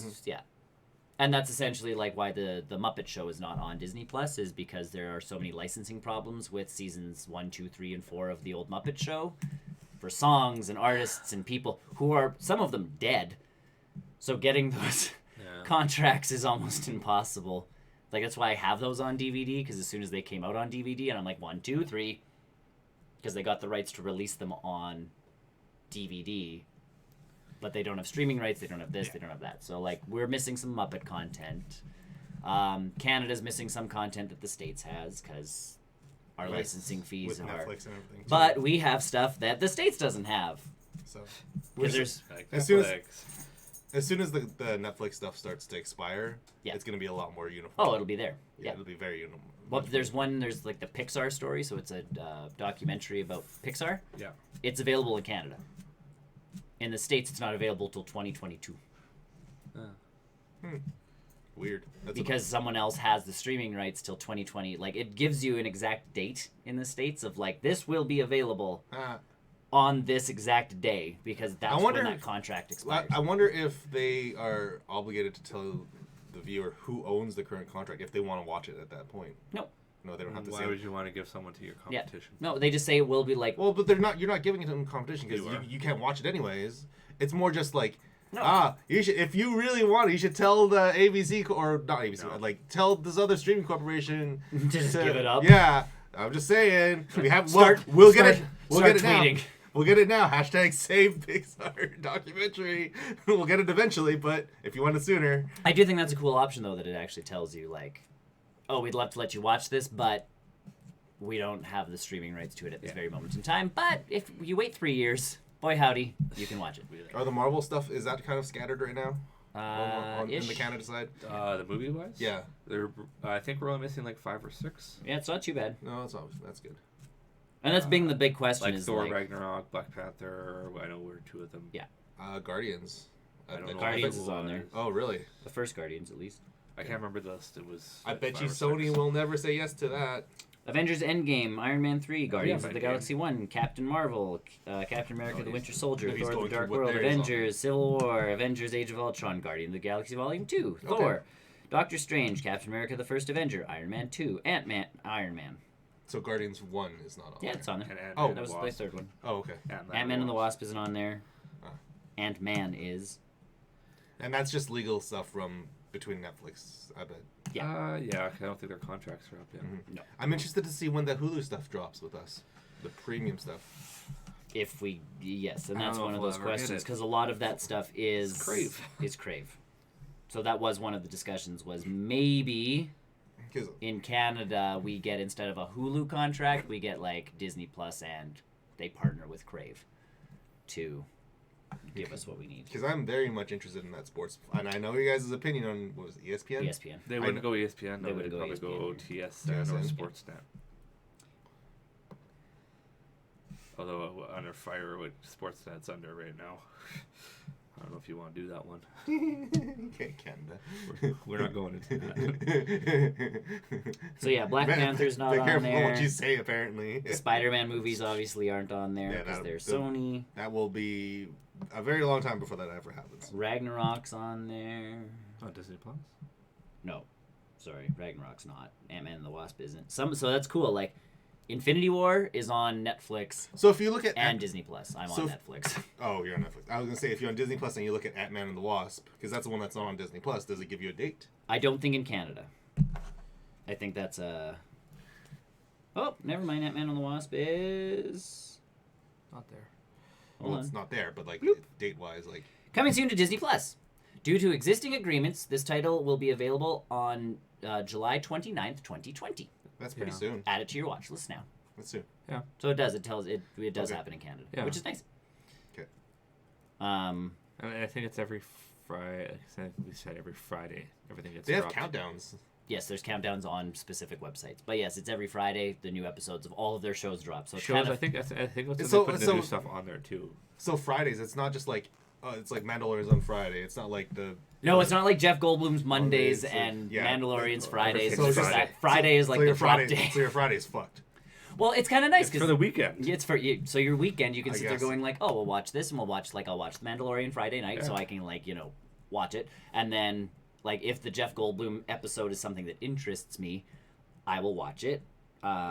and that's essentially why the Muppet Show is not on Disney Plus is because there are so many licensing problems with seasons 1, 2, 3, and 4 of the old Muppet Show for songs and artists and people who are some of them dead. So getting those contracts is almost impossible. That's why I have those on DVD because as soon as they came out on DVD and I'm 1, 2, 3 because they got the rights to release them on DVD. But they don't have streaming rights, they don't have this, they don't have that. So, we're missing some Muppet content. Canada's missing some content that the States has, because our licensing fees with are... Netflix and everything, too. But we have stuff that the States doesn't have. So, there's... As soon as the Netflix stuff starts to expire, it's going to be a lot more uniform. Oh, it'll be there. Yeah. It'll be very uniform. Well, there's the Pixar story, so it's a documentary about Pixar. Yeah. It's available in Canada. In the States, it's not available till 2022. Weird. Because someone else has the streaming rights till 2020. It gives you an exact date in the States of, this will be available on this exact day, because that's when that contract expires. I wonder if they are obligated to tell the viewer who owns the current contract if they want to watch it at that point. No, they don't have to say. Why would you want to give someone to your competition? No, they just say it will be Well, but you're not giving it to them competition because you can't watch it anyways. It's more just you should, if you really want it, you should tell the ABC or not ABC, tell this other streaming corporation just give it up. Yeah, I'm just saying. We'll get it. We'll get it now. We'll get it now. # save Pixar documentary. We'll get it eventually, but if you want it sooner. I do think that's a cool option though, that it actually tells you oh, we'd love to let you watch this, but we don't have the streaming rights to it at this very moment in time. But if you wait 3 years, boy howdy, you can watch it. Are the Marvel stuff, is that kind of scattered right now? In the Canada side? The movie-wise? Yeah. I think we're only missing 5 or 6. Yeah, it's not too bad. No, that's good. And that's being the big question. Is Thor, Ragnarok, Black Panther, I know we're 2 of them. Yeah. Guardians. I don't know. Guardians is on there. Oh, really? The first Guardians, at least. I can't remember the list. It was. I bet you Sony will never say yes to that. Avengers Endgame, Iron Man 3, Guardians of the Galaxy 1, Captain Marvel, Captain America the Winter Soldier, Thor the Dark World, Avengers, Civil War, Avengers Age of Ultron, Guardian of the Galaxy Volume 2, Thor, Doctor Strange, Captain America the First Avenger, Iron Man 2, Ant-Man, Iron Man. So Guardians 1 is not on Yeah, there. it's on there. Oh, that was the third one. Oh, okay. Ant-Man and the Wasp isn't on there. Ant-Man is. And that's just legal stuff from between Netflix, I bet. Yeah. Yeah, I don't think their contracts are up yet. Mm-hmm. No. I'm interested to see when the Hulu stuff drops with us. The premium stuff. If we... Yes, and that's one of those questions, because a lot of that stuff is... Crave. Is Crave. So that was one of the discussions, was maybe... In Canada, we get, instead of a Hulu contract, we get, like, Disney Plus, and they partner with Crave to give us what we need. Because I'm very much interested in that sports. And I know you guys' opinion on, what was it, ESPN? ESPN. They wouldn't go ESPN. They would probably go OTS or Sportsnet. Although under fire what Sportsnet's under right now. I don't know if you want to do that one. Okay, Canada. We're not going into that. So yeah, Black Panther's not on there. Be careful what you say, apparently. The Spider-Man movies obviously aren't on there because they're Sony. That will be a very long time before that ever happens. Ragnarok's on there. On Disney Plus? No. Sorry, Ragnarok's not. Ant-Man and the Wasp isn't. So that's cool. Like, Infinity War is on Netflix. So if you look at Disney Plus, I'm on Netflix. Oh, you're on Netflix. I was gonna say if you're on Disney Plus and you look at Ant-Man and the Wasp, because that's the one that's not on Disney Plus, does it give you a date? I don't think in Canada. I think that's a. Oh, never mind. Ant-Man and the Wasp is not there. Well, it's not there, but like date-wise, like coming soon to Disney Plus. Due to existing agreements, this title will be available on July 29th, 2020. That's pretty soon. Add it to your watch list now. That's soon. Yeah. So it does. It tells it does happen in Canada, which is nice. Okay. And I think it's every Friday. I think we said every Friday. Everything gets. They dropped. have countdowns. Yes, there's countdowns on specific websites, but yes, it's every Friday. The new episodes of all of their shows drop. So shows. I think that's so, they put the new stuff on there too. So Fridays, it's not just like. It's like Mandalorian's on Friday. It's not like the... No, it's not like Jeff Goldblum's Mondays and Mandalorian's Fridays. So Friday is like the drop day. So your Friday's fucked. Well, it's kind of nice. It's for the weekend. It's for you. So your weekend, you can sit there going like, oh, we'll watch this and I'll watch The Mandalorian Friday night so I can like, watch it. And then like if the Jeff Goldblum episode is something that interests me, I will watch it.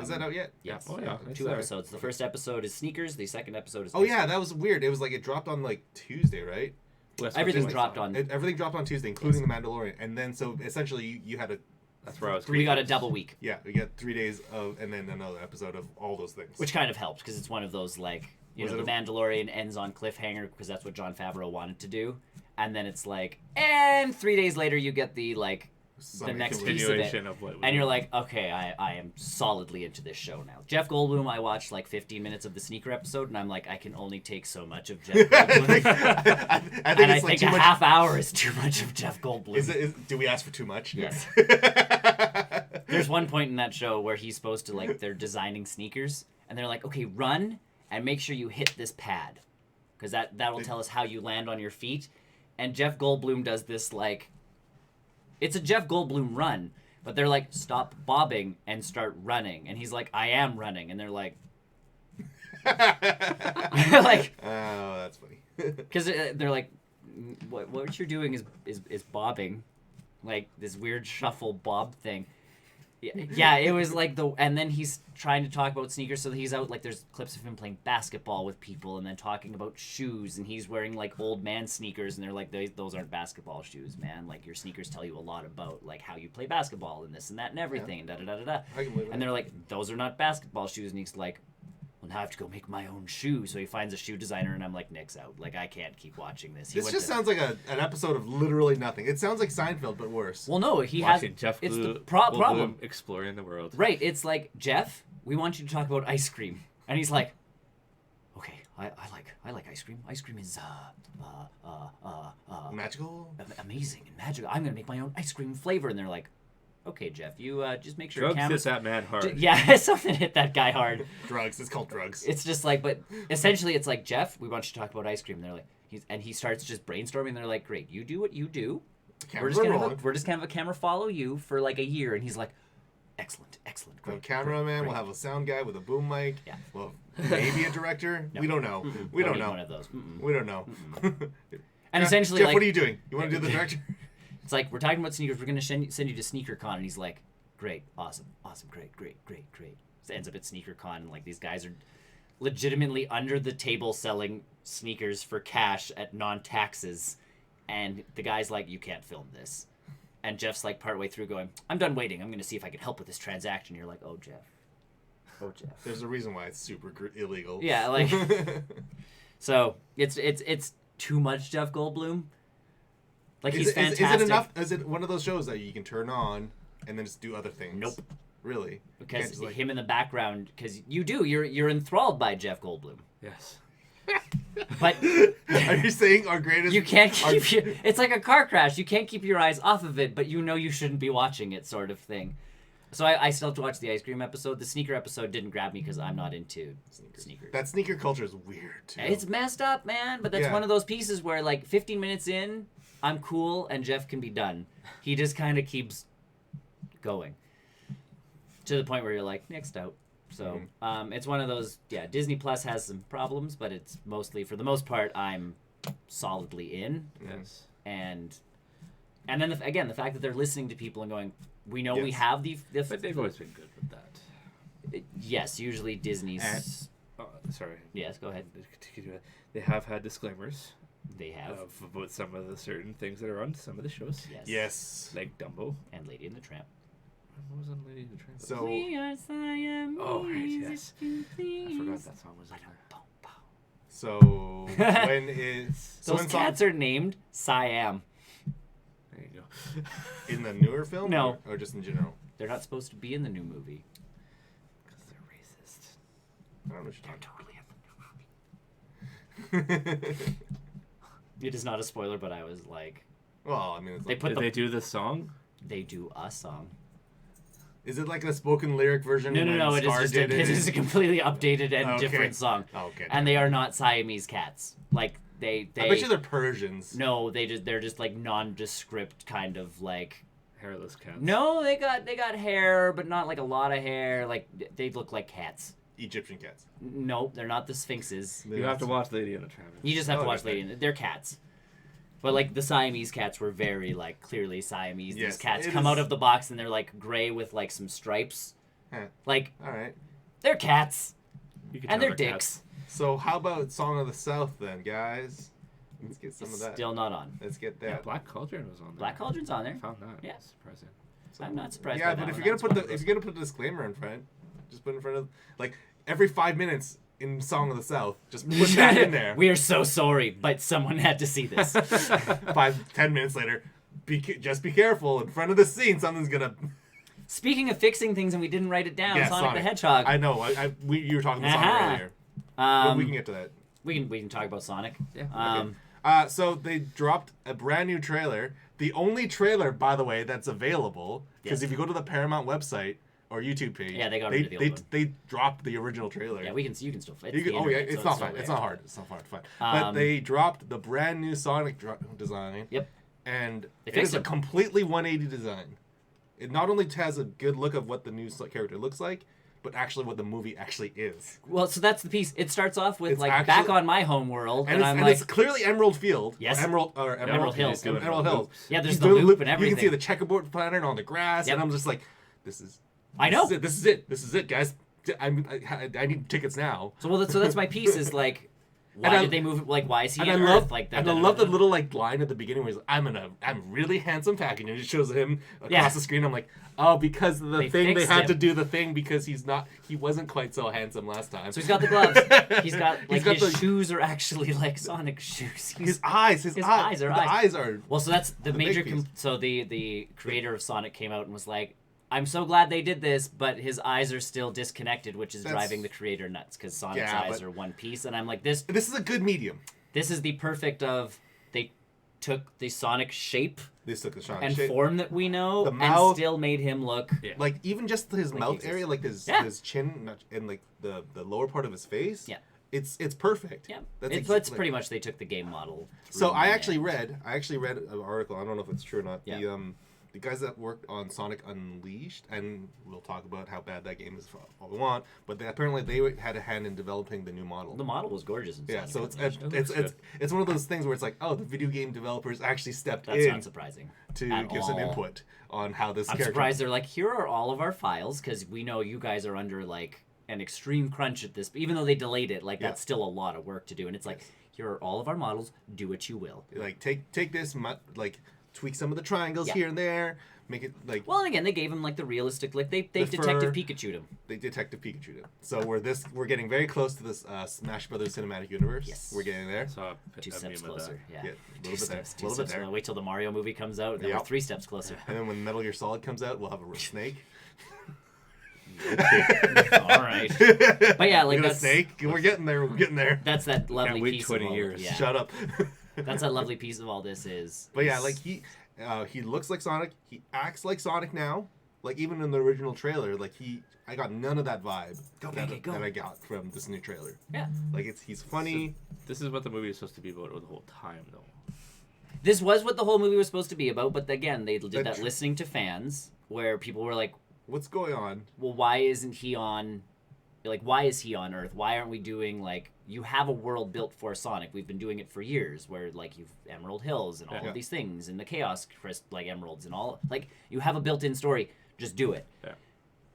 Is that out yet? Yes. Oh, yeah. 2 episodes. The first episode is Sneakers. The second episode is... Oh, yeah. That was weird. It was like it dropped on like Tuesday, right? Well, everything dropped on... Everything dropped on Tuesday, including The Mandalorian. And then, so essentially, you had a... That's where I was... We got a double week. Yeah. We got 3 days of... And then another episode of all those things. Which kind of helped, because it's one of those, like... The Mandalorian ends on cliffhanger, because that's what Jon Favreau wanted to do. And then it's like... And 3 days later, you get the, like... the next piece of it, and you're like, okay, I am solidly into this show now. Jeff Goldblum, I watched like 15 minutes of the Sneaker episode, and I'm like, I can only take so much of Jeff Goldblum. I think a half hour is too much of Jeff Goldblum. Do we ask for too much? Yes. There's one point in that show where he's supposed to, like, they're designing sneakers, and they're like, okay, run, and make sure you hit this pad, because that will tell us how you land on your feet. And Jeff Goldblum does this, like... It's a Jeff Goldblum run, but they're like, stop bobbing and start running. And he's like, I am running. And they're like... like... Oh, that's funny. Because they're like, what you're doing is bobbing. Like, this weird shuffle bob thing. Yeah, it was like the... And then he's trying to talk about sneakers, so he's out, like, there's clips of him playing basketball with people and then talking about shoes, and he's wearing, like, old man sneakers, and they're like, those aren't basketball shoes, man. Like, your sneakers tell you a lot about, like, how you play basketball and this and that and everything, and da-da-da-da-da. And they're like, those are not basketball shoes, and he's like, well, now I have to go make my own shoe. So he finds a shoe designer, and I'm like, Nick's out. Like, I can't keep watching this. This just sounds like an episode of literally nothing. It sounds like Seinfeld, but worse. Well, no, he Watching has... Jeff it's Blue, the problem. Exploring the world. Right, it's like, Jeff, we want you to talk about ice cream. And he's like, okay, I like ice cream. Ice cream is, magical? Amazing and magical. I'm going to make my own ice cream flavor. And they're like, okay, Jeff, you just make sure... Drugs hit that man hard. Yeah, something hit that guy hard. Drugs. It's called drugs. It's just like, but essentially it's like, Jeff, we want you to talk about ice cream. And they're like, he starts just brainstorming. And they're like, great, you do what you do. We're just gonna have a camera follow you for like a year. And he's like, excellent, great. Cameraman, we'll have a sound guy with a boom mic. Yeah. Well, maybe a director. No. We don't know. We don't know. One of those. We don't know. And essentially, Jeff, like, what are you doing? You want to do the director? It's like, we're talking about sneakers. We're going to send you to SneakerCon. And he's like, great, awesome, great. ends up at SneakerCon, and like these guys are legitimately under the table selling sneakers for cash at non-taxes, and the guy's like, you can't film this. And Jeff's like partway through going, I'm done waiting. I'm going to see if I can help with this transaction. You're like, oh, Jeff. Oh, Jeff. There's a reason why it's super illegal. Yeah, like... So, it's too much Jeff Goldblum. Like, he's fantastic. Is it enough? Is it one of those shows that you can turn on and then just do other things? Nope. Really? Because him in the background... Because you're enthralled by Jeff Goldblum. Yes. But are you saying our greatest? You can't keep it's like a car crash. You can't keep your eyes off of it, but you know you shouldn't be watching it, sort of thing. So I still have to watch the ice cream episode. The sneaker episode didn't grab me because I'm not into sneakers. That sneaker culture is weird too. It's messed up, man. But that's one of those pieces where like 15 minutes in, I'm cool and Jeff can be done. He just kind of keeps going to the point where you're like, next out. So it's one of those, Disney Plus has some problems, but it's mostly, for the most part, I'm solidly in. Yes. And then, again, the fact that they're listening to people and going, we know we have the... But they've always been good with that. Yes, usually Disney's... sorry. Yes, go ahead. They have had disclaimers. They have. About some of the certain things that are on some of the shows. Yes. Like Dumbo. And Lady and the Tramp. What was on Lady and the Tramp? So, we are Siamese. Oh, right, yes. I forgot that song was in there. So, when is... Those cats are named Siam. There you go. In the newer film? No. Or just in general? They're not supposed to be in the new movie. Because they're racist. I don't know what They're totally in the movie. It is not a spoiler, but I was like... Well, I mean... It's Did they do the song? They do a song. Is it like a spoken lyric version? No. It is a completely updated and different song. Okay. And they are not Siamese cats. Like they. I bet you they're Persians. No, they're just like nondescript kind of like. Hairless cats. No, they got hair, but not like a lot of hair. Like they look like cats. Egyptian cats. Nope, they're not the Sphinxes. You have to watch Lady and the Tramp. You just have to watch Lady and the... They're cats. But, like, the Siamese cats were very, like, clearly Siamese. Yes, these cats come out of the box and they're, like, gray with, like, some stripes. Huh. Like, all right. They're cats. And they're dicks. Cats. So, how about Song of the South, then, guys? Let's get some of that. Still not on. Let's get that. Yeah, Black Cauldron was on there. Black Cauldron's on there. I found that. Yeah. Surprising. I'm not surprised Yeah, by but that if one. you're gonna put the disclaimer in front, just put it in front of, like, every 5 minutes in Song of the South, just put that in there. We are so sorry, but someone had to see this. 5-10 minutes later, just be careful. In front of the scene, something's gonna... Speaking of fixing things and we didn't write it down, Sonic the Hedgehog. I know. You were talking about Sonic earlier. We can get to that. We can talk about Sonic. Yeah. Okay. So they dropped a brand new trailer. The only trailer, by the way, that's available. Because if you go to the Paramount website or YouTube page, they got rid of the old one. They dropped the original trailer. Yeah, you can still. It's not fun. It's not hard. It's not hard to find. But they dropped the brand new Sonic design. Yep. And it is a completely 180 design. It not only has a good look of what the new character looks like, but actually what the movie actually is. Well, so that's the piece. It starts off with back on my home world, and it's clearly Emerald Field. Yes. Emerald Hills. Emerald Hills. Yeah, there's the loop and everything. You can see the checkerboard pattern on the grass, and I'm just like, this is it, guys. I need tickets now. So that's my piece. Is like, why did they move? Like, why is he on Earth? Like that. And I love the little like line at the beginning where he's like, I'm really handsome package, and it just shows him across the screen. I'm like, oh, because of the thing they had to do the thing because he wasn't quite so handsome last time. So he's got the gloves. He's got his shoes are actually like Sonic shoes. His eyes are. Well, so that's the major. So the creator of Sonic came out and was like, I'm so glad they did this, but his eyes are still disconnected, which is driving the creator nuts because Sonic's eyes are one piece. And I'm like, this is a good medium. This is the perfect of they took the Sonic shape and form that we know and still made him look like even just his mouth area, like his chin and like the lower part of his face. Yeah. It's perfect. Yeah, it's pretty much they took the game model. So I actually read an article. I don't know if it's true or not. Yeah. The the guys that worked on Sonic Unleashed, and we'll talk about how bad that game is all we want, but apparently they had a hand in developing the new model. The model was gorgeous in Sonic so Unleashed. it's one of those things where it's like, oh, the video game developers actually stepped That's in not surprising to give some input on how this I'm character... surprised they're like, here are all of our files, because we know you guys are under like an extreme crunch at this, even though they delayed it, like that's still a lot of work to do, and it's like, here are all of our models, do what you will. Like, take this, like, tweak some of the triangles here and there, make it like... Well, and again, they gave him like the realistic, like they Detective Pikachu'd him. They Detective Pikachu'd him. So we're getting very close to this Smash Brothers cinematic universe. Yes. We're getting there. So, 2 steps closer. Yeah. A little bit there. Wait till the Mario movie comes out, then we're 3 steps closer. And then when Metal Gear Solid comes out, we'll have a snake. All right. But yeah, like that's... snake. We're getting there. We're getting there. That's that lovely piece 20 of all years. Yeah. Shut up. That's that lovely piece of all this is. But yeah, like he looks like Sonic. He acts like Sonic now. Like even in the original trailer, like I got none of that vibe that I got from this new trailer. Yeah. Like he's funny. So this is what the movie is supposed to be about the whole time, though. This was what the whole movie was supposed to be about, but again, they did that listening to fans, where people were like, "What's going on? Well, why isn't he on? Like, why is he on Earth? Why aren't we doing like you have a world built for Sonic? We've been doing it for years, where like you've Emerald Hills and all of these things, and the Chaos Crystal, like emeralds and all. Like you have a built-in story. Just do it." Yeah.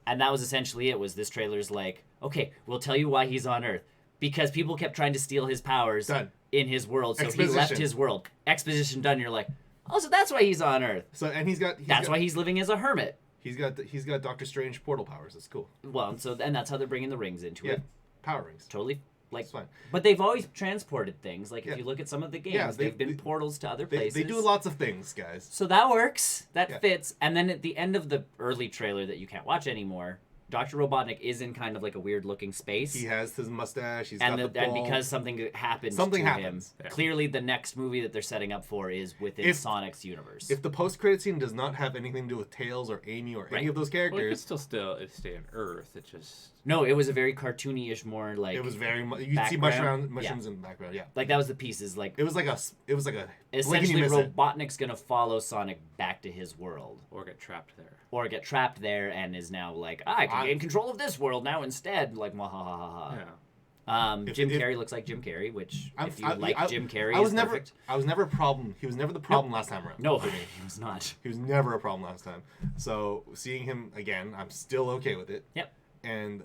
And that was essentially it. Was this trailer's like, okay, we'll tell you why he's on Earth, because people kept trying to steal his powers in his world, so he left his world. Exposition done. You're like, oh, so that's why he's on Earth. So and that's why he's living as a hermit. He's got Doctor Strange portal powers. That's cool. Well, and that's how they're bringing the rings into it. Power rings. Totally. Like, fine. But they've always transported things. Like if you look at some of the games, they've been portals to other places. They do lots of things, guys. So that works. That fits. And then at the end of the early trailer that you can't watch anymore, Dr. Robotnik is in kind of like a weird-looking space. He has his mustache. He's got the ball. And because something happens to him, clearly the next movie that they're setting up for is within Sonic's universe. If the post-credit scene does not have anything to do with Tails or Amy or any of those characters... Well, it could still stay on Earth. It just... No, it was a very cartoony-ish, more like... It was very... You can see mushrooms in the background, Like, that was the pieces, like... It was like a... Essentially, Robotnik's gonna follow Sonic back to his world. Or get trapped there. And is now like, I can gain control of this world now instead. Like, mwahahaha. Yeah. Jim Carrey looks like Jim Carrey, which, if you like Jim Carrey, is perfect. I was never a problem. He was never the problem last time around. No, he was not. He was never a problem last time. So, seeing him again, I'm still okay with it. Yep. And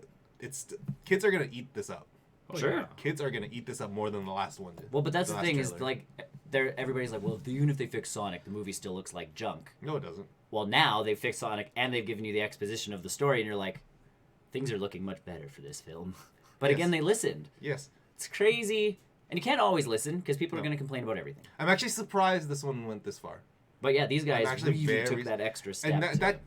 kids are going to eat this up. Oh, sure. Yeah. Kids are going to eat this up more than the last one did. Well, but that's the thing trailer. Is, like, everybody's like, well, even if they fix Sonic, the movie still looks like junk. No, it doesn't. Well, now they've fixed Sonic, and they've given you the exposition of the story, and you're like, things are looking much better for this film. But again, they listened. Yes. It's crazy. And you can't always listen, because people are going to complain about everything. I'm actually surprised this one went this far. But yeah, these guys really took that extra step. And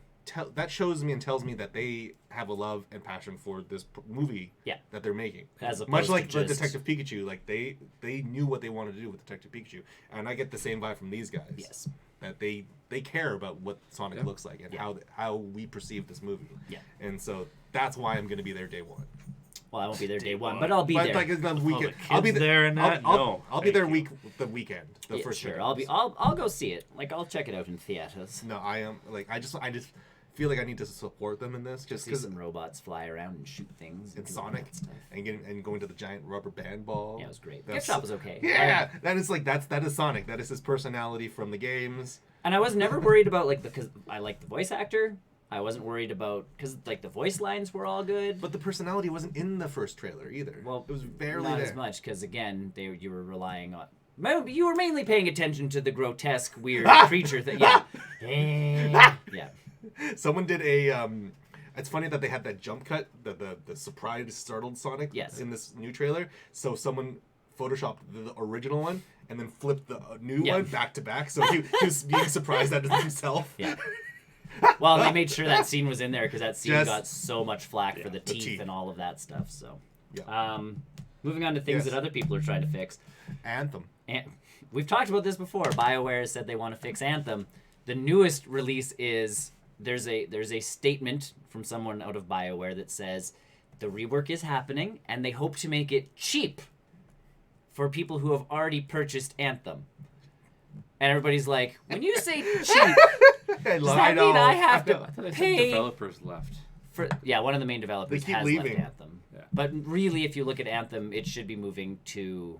that shows me and tells me that they have a love and passion for this movie that they're making. Much like the Detective Pikachu, like they knew what they wanted to do with Detective Pikachu, and I get the same vibe from these guys. Yes, that they care about what Sonic looks like and how we perceive this movie. Yeah, and so that's why I'm going to be there day one. Well, I won't be there day one, but I'll be there. Like the weekend. I'll be there in that. I'll be there the weekend. The first. Sure, I'll go see it. Like I'll check it out in theaters. No, I am like I just feel like I need to support them in this, just because some robots fly around and shoot things. And Sonic and going to the giant rubber band ball. Yeah, it was great. Gift shop was okay. Yeah, that is Sonic. That is his personality from the games. And I was never worried about because I like the voice actor. I wasn't worried about because the voice lines were all good. But the personality wasn't in the first trailer either. Well, it was barely not there. as much because again you were relying on. You were mainly paying attention to the grotesque, weird creature thing. Yeah. Yeah. Someone did a. It's funny that they had that jump cut, the surprised, startled Sonic in this new trailer. So someone photoshopped the original one and then flipped the new one back to back. So he was being surprised at himself. Yeah. Well, they made sure that scene was in there because that scene got so much flack for the teeth and all of that stuff. So, moving on to things that other people are trying to fix. Anthem. We've talked about this before. BioWare has said they want to fix Anthem. The newest release is there's a statement from someone out of BioWare that says the rework is happening and they hope to make it cheap for people who have already purchased Anthem. And everybody's like, when you say cheap, Does that mean I have to I thought pay? Developers left. One of the main developers has leaving. left Anthem. Yeah. But really, if you look at Anthem, it should be moving to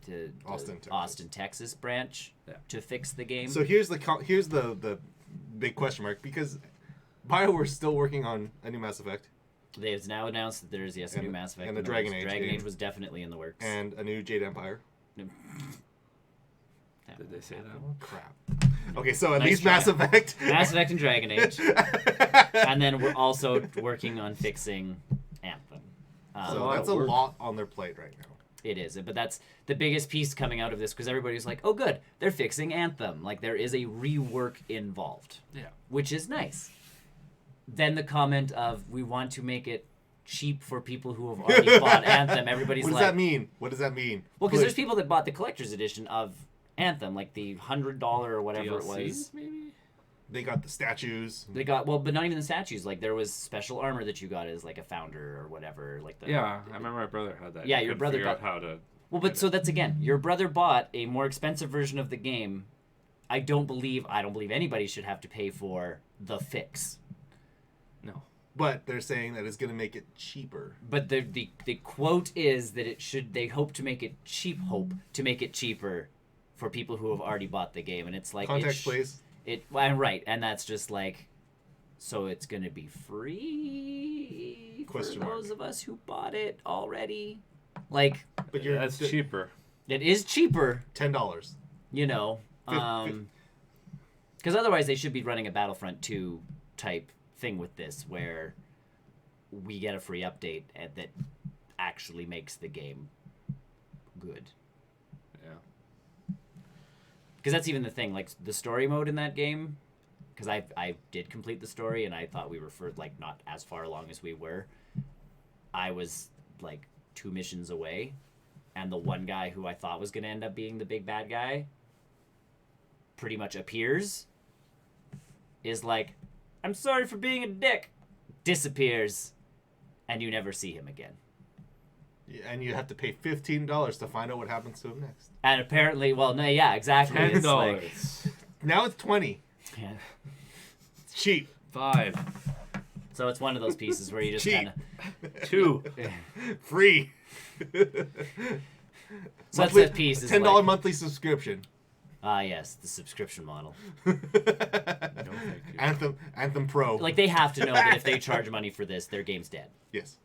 the Austin, Texas branch to fix the game. So here's the big question mark, because BioWare's still working on a new Mass Effect. They've now announced that there's a new Mass Effect. And the Dragon Age. Dragon Age was definitely in the works. And a new Jade Empire. Did they say that? Oh, crap. Okay, so at Nice least try. Mass Effect. Mass Effect and Dragon Age. And then we're also working on fixing Anthem. So that's a lot on their plate right now. It is, but that's the biggest piece coming out of this, because everybody's like, oh good, they're fixing Anthem. Like, there is a rework involved. Yeah. Which is nice. Then the comment of, we want to make it cheap for people who have already bought Anthem. Everybody's What like... does that mean? What does that mean? Well, because there's people that bought the collector's edition of Anthem, like the $100 or whatever DLCs, it was. maybe? They got the statues. They got, well, but not even the statues. Like, there was special armor that you got as, like, a founder or whatever. Like the, Yeah, I remember my brother had that. Yeah, He your couldn't brother figure out got... how to... Well, but so that's, again, your brother bought a more expensive version of the game. I don't believe anybody should have to pay for the fix. No. But they're saying that it's going to make it cheaper. But the quote is that they hope to make it cheaper for people who have already bought the game. And it's like... Context, please. Right, and that's just like... So it's going to be free for those of us who bought it already? Like... But that's cheaper. It is cheaper. $10. You know. Because otherwise they should be running a Battlefront 2 type thing with this, where we get a free update that actually makes the game good. Yeah. Because that's even the thing, like the story mode in that game, because I did complete the story and I thought we were not as far along as we were. I was like 2 missions away, and the one guy who I thought was going to end up being the big bad guy pretty much appears, is like, I'm sorry for being a dick, disappears, and you never see him again. Yeah, and you have to pay $15 to find out what happens to him next. And apparently, well, no, yeah, exactly. $10. It's like, now it's $20. yeah. It's cheap. $5. So it's one of those pieces where you just kind of... $2. Free. So that's that piece. $10 monthly subscription. Yes, the subscription model. No, thank you. Anthem Pro. Like, they have to know that if they charge money for this, their game's dead. Yes.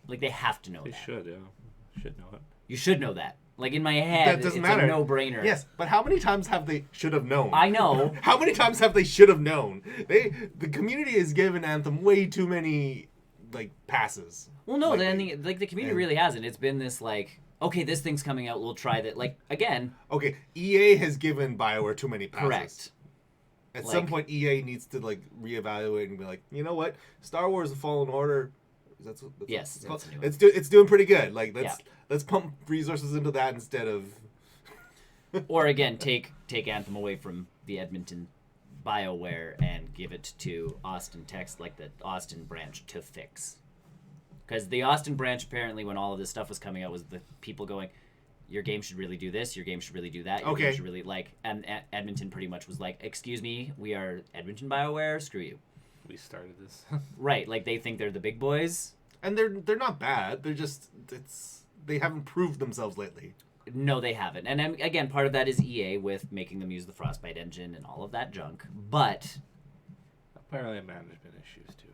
Like, they have to know They that. should, yeah. Should know it. You should know that. Like, in my head, That doesn't it's matter. a no-brainer. Yes, but how many times have they should have known? I know. How many times have they should have known? The community has given Anthem way too many passes. Well, no, Like, then the community really hasn't. It's been this like, okay, this thing's coming out, we'll try that. Like, again. Okay, EA has given BioWare too many passes. Correct. At some point, EA needs to reevaluate and be like, you know what, Star Wars: The Fallen Order. That's yes, what it's doing pretty good. Like, let's pump resources into that instead of. Or again, take Anthem away from the Edmonton BioWare and give it to Austin, Texas, like the Austin branch, to fix. Because the Austin branch, apparently, when all of this stuff was coming out, was the people going, your game should really do this, your game should really do that, your game should really, and Edmonton pretty much was like, excuse me, we are Edmonton BioWare, screw you. We started this. Right, like, they think they're the big boys. And they're not bad, they're just, they haven't proved themselves lately. No, they haven't. And again, part of that is EA with making them use the Frostbite engine and all of that junk. But apparently management issues too.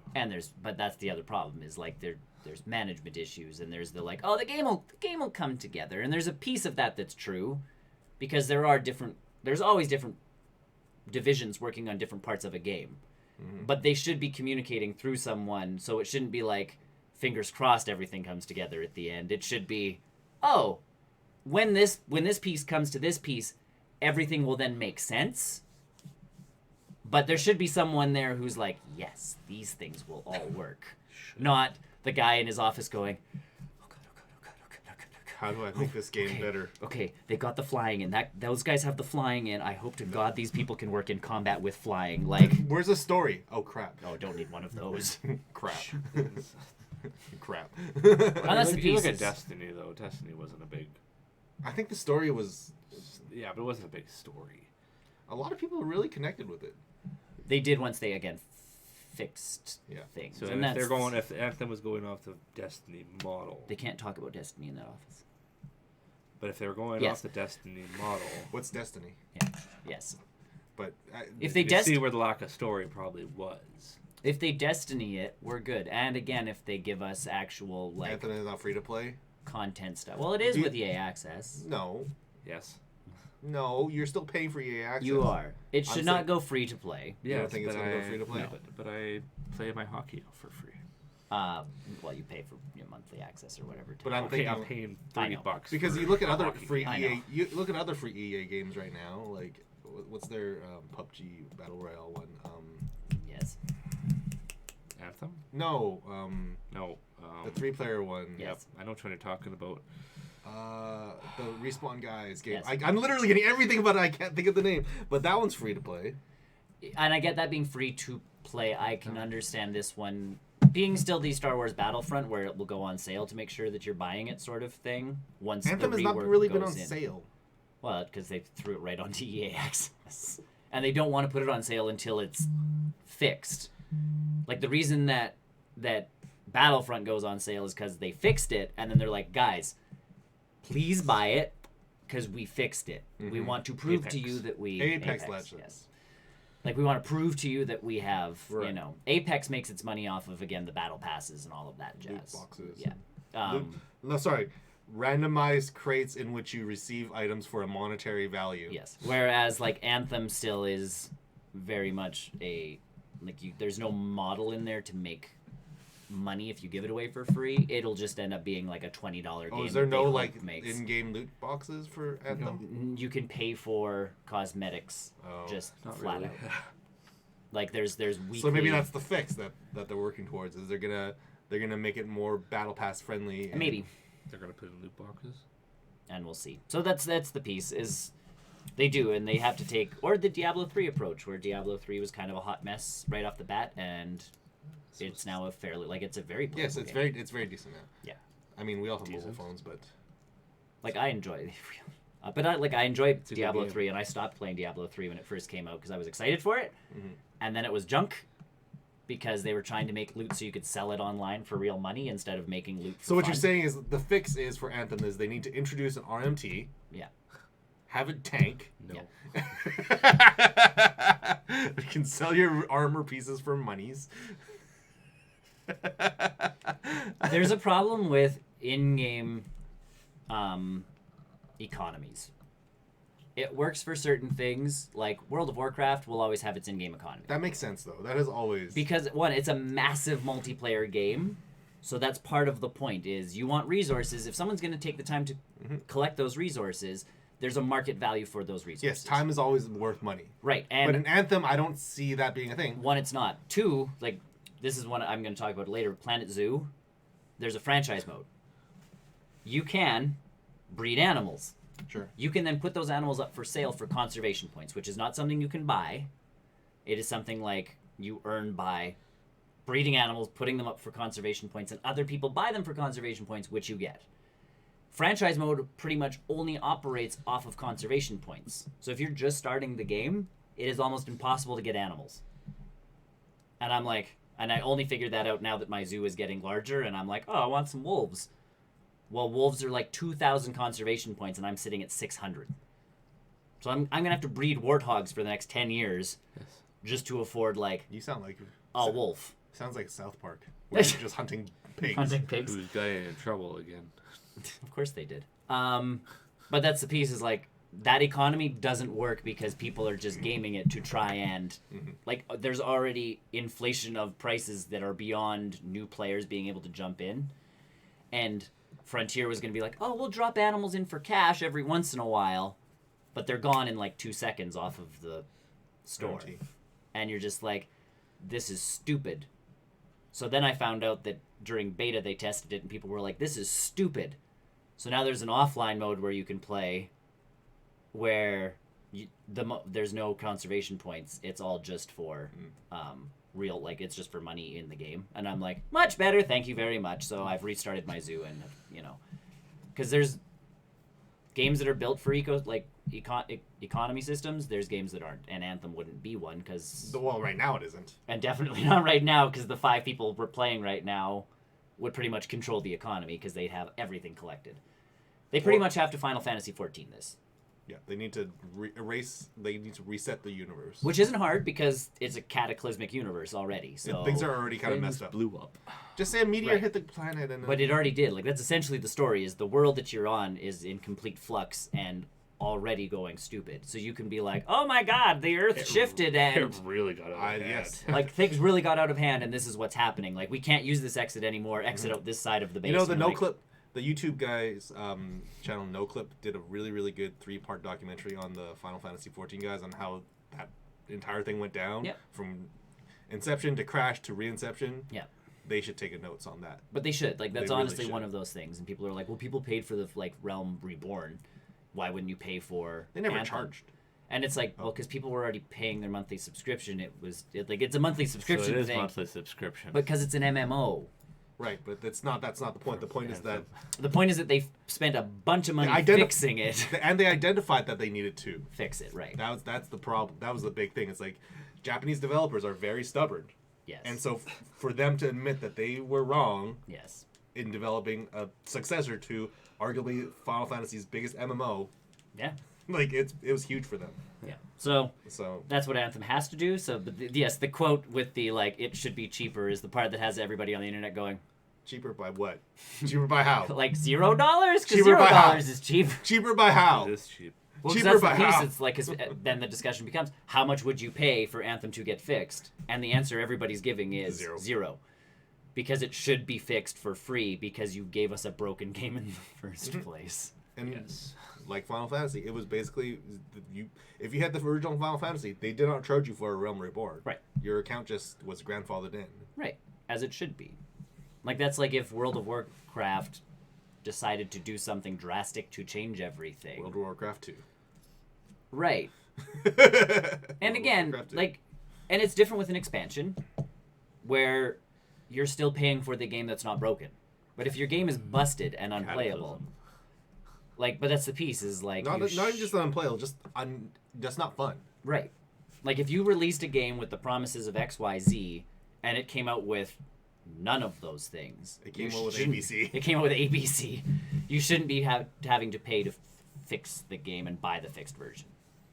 But that's the other problem, is like there's management issues, and there's the the game will come together. And there's a piece of that that's true, because there's always different divisions working on different parts of a game. Mm-hmm. But they should be communicating through someone, so it shouldn't be like, fingers crossed everything comes together at the end. It should be, oh, when this piece comes to this piece, everything will then make sense. But there should be someone there who's like, yes, these things will all work. Not the guy in his office going, oh God. How do I make this game better? Okay, they got the flying in. Those guys have the flying in. I hope to God these people can work in combat with flying. Like, where's the story? Oh, crap. Oh, don't need one of those. Crap. Crap. That's the You look at pieces. Destiny, though. Destiny wasn't a big... I think the story was... Yeah, but it wasn't a big story. A lot of people really connected with it. They did once they again fixed things. So and if Anthem was going off the Destiny model, they can't talk about Destiny in that office. But if they were going off the Destiny model, what's Destiny? Yeah. Yes. But if they see where the lack of story probably was. If they Destiny it, we're good. And again, if they give us actual like Anthem is not free to play content stuff. Well, it is with EA Access. No. Yes. No, you're still paying for EA Access. You are. It should not go free to play. Yeah, I don't think it's going to go free to play. No, but I play my hockey for free. Well, you pay for your monthly access or whatever. But I'm paying $30 because you look at other free EA. You look at other free EA games right now. Like, what's their PUBG Battle Royale one? Yes. Anthem? No. No. The 3-player one. Yes. I know which one you're talking about. The Respawn Guys game. Yes. I'm literally getting everything about it. I can't think of the name. But that one's free to play. And I get that being free to play. I can understand this one being still the Star Wars Battlefront, where it will go on sale to make sure that you're buying it, sort of thing. Once Anthem the has not really been on sale. Well, because they threw it right onto EA Access, and they don't want to put it on sale until it's fixed. Like the reason that Battlefront goes on sale is because they fixed it, and then they're like, guys, please buy it because we fixed it. Mm-hmm. We want to prove to you that we Apex Legends. Yes. Like, we want to prove to you that we have, Apex makes its money off of, again, the battle passes and all of that jazz. Loot boxes. Yeah. No, sorry. Randomized crates in which you receive items for a monetary value. Yes. Whereas, like, Anthem still is very much there's no model in there to make money if you give it away for free. It'll just end up being like a $20 game. Oh, is there no like in-game loot boxes for Anthem? You can pay for cosmetics just flat out. Like there's weekly. So maybe that's the fix that they're working towards. Is they're gonna make it more battle pass friendly. Maybe they're gonna put in loot boxes, and we'll see. So that's the piece is. They do, and they have to take or the Diablo 3 approach, where Diablo 3 was kind of a hot mess right off the bat, and it's now a fairly it's a very game. It's very decent now. Yeah, I mean we all have mobile phones, but I enjoy, I enjoyed Diablo 3, and I stopped playing Diablo 3 when it first came out because I was excited for it, and then it was junk because they were trying to make loot so you could sell it online for real money instead of making loot. For so what fun. You're saying is the fix is for Anthem is they need to introduce an RMT. Yeah. Have it tank. No. Yeah. You can sell your armor pieces for monies. There's a problem with in-game economies. It works for certain things, like World of Warcraft will always have its in-game economy. That makes sense, though. That is always... Because, one, it's a massive multiplayer game, so that's part of the point, is you want resources. If someone's going to take the time to collect those resources, there's a market value for those resources. Yes, time is always worth money. Right. But in Anthem, I don't see that being a thing. One, it's not. Two, this is one I'm going to talk about later. Planet Zoo, there's a franchise mode. You can breed animals. Sure. You can then put those animals up for sale for conservation points, which is not something you can buy. It is something like you earn by breeding animals, putting them up for conservation points, and other people buy them for conservation points, which you get. Franchise mode pretty much only operates off of conservation points. So if you're just starting the game, it is almost impossible to get animals. And I only figured that out now that my zoo is getting larger, and I'm like, oh, I want some wolves. Well, wolves are 2,000 conservation points, and I'm sitting at 600. So I'm going to have to breed warthogs for the next 10 years just to afford, You sound like... a wolf. Sounds like South Park, where you're just hunting pigs. Hunting pigs. Who's getting in trouble again? Of course they did. But that's the piece is, that economy doesn't work because people are just gaming it to try and... there's already inflation of prices that are beyond new players being able to jump in. And... Frontier was going to be like, oh, we'll drop animals in for cash every once in a while, but they're gone in 2 seconds off of the store. And you're just like, this is stupid. So then I found out that during beta they tested it and people were like, this is stupid. So now there's an offline mode where you can play where there's no conservation points. It's all just for real, it's just for money in the game. And I'm like, much better, thank you very much. So I've restarted my zoo and, because games that are built for economy systems, there's games that aren't, and Anthem wouldn't be one because. Well, right now it isn't. And definitely not right now because the 5 people we're playing right now would pretty much control the economy because they'd have everything collected. They pretty much have to Final Fantasy 14 this. Yeah, they need to They need to reset the universe, which isn't hard because it's a cataclysmic universe already. So things are already kind of messed up. Blew up. Just say a meteor hit the planet, but it already did. Like that's essentially the story: is the world that you're on is in complete flux and already going stupid. So you can be like, "Oh my God, the Earth shifted and it really got out of hand." Yes. Like things really got out of hand, and this is what's happening. Like we can't use this exit anymore. Exit out this side of the base. You know the NoClip. The YouTube guys' channel NoClip did a really, really good 3-part documentary on the Final Fantasy 14 guys on how that entire thing went down from inception to crash to reinception. Yeah, they should take a notes on that. But they should. Like that's honestly one of those things, and people are like, "Well, people paid for the Realm Reborn. Why wouldn't you pay for?" They never Anthem? Charged. And it's like, well, because people were already paying their monthly subscription. It's a monthly subscription. So it is thing, monthly subscription. because it's an MMO. Right, but that's not the point. The point is that they spent a bunch of money fixing it, and they identified that they needed to fix it. Right. That's the problem. That was the big thing. It's like Japanese developers are very stubborn. Yes. And so for them to admit that they were wrong. Yes. In developing a successor to arguably Final Fantasy's biggest MMO. Yeah. Like it was huge for them. Yeah. So that's what Anthem has to do. So, but yes, the quote with the it should be cheaper is the part that has everybody on the internet going. Cheaper by what? Cheaper by how? Like $0? Because $0 is cheap. Cheaper by how? It is cheap. Well, cheaper by how? It's like then the discussion becomes how much would you pay for Anthem to get fixed? And the answer everybody's giving is zero. Because it should be fixed for free because you gave us a broken game in the first place. And like Final Fantasy, it was basically if you had the original Final Fantasy, they did not charge you for a Realm Reborn. Right. Your account just was grandfathered in. Right. As it should be. Like that's like if World of Warcraft decided to do something drastic to change everything. World of Warcraft 2. Right. And again, and it's different with an expansion where you're still paying for the game that's not broken. But if your game is busted and unplayable, but that's the piece is not even just unplayable, just not fun. Right. Like if you released a game with the promises of XYZ and it came out with none of those things. It came out with ABC. It came out with ABC. You shouldn't be having to pay to fix the game and buy the fixed version.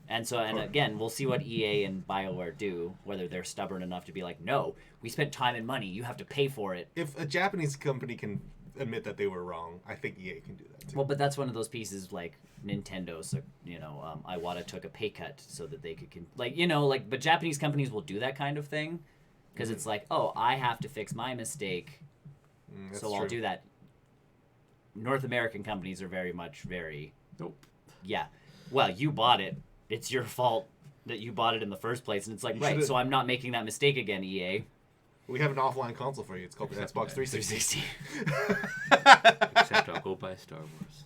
And so, again, we'll see what EA and BioWare do, whether they're stubborn enough to be like, no, we spent time and money. You have to pay for it. If a Japanese company can admit that they were wrong, I think EA can do that too. Well, but that's one of those pieces like Nintendo. So, Iwata took a pay cut so that they could, but Japanese companies will do that kind of thing because it's like, oh, I have to fix my mistake. So I'll do that. North American companies are Nope. Yeah. Well, you bought it. It's your fault that you bought it in the first place. And it's like, right, so I'm not making that mistake again, EA. We have an offline console for you. It's called the Xbox 360. Except I'll go buy Star Wars.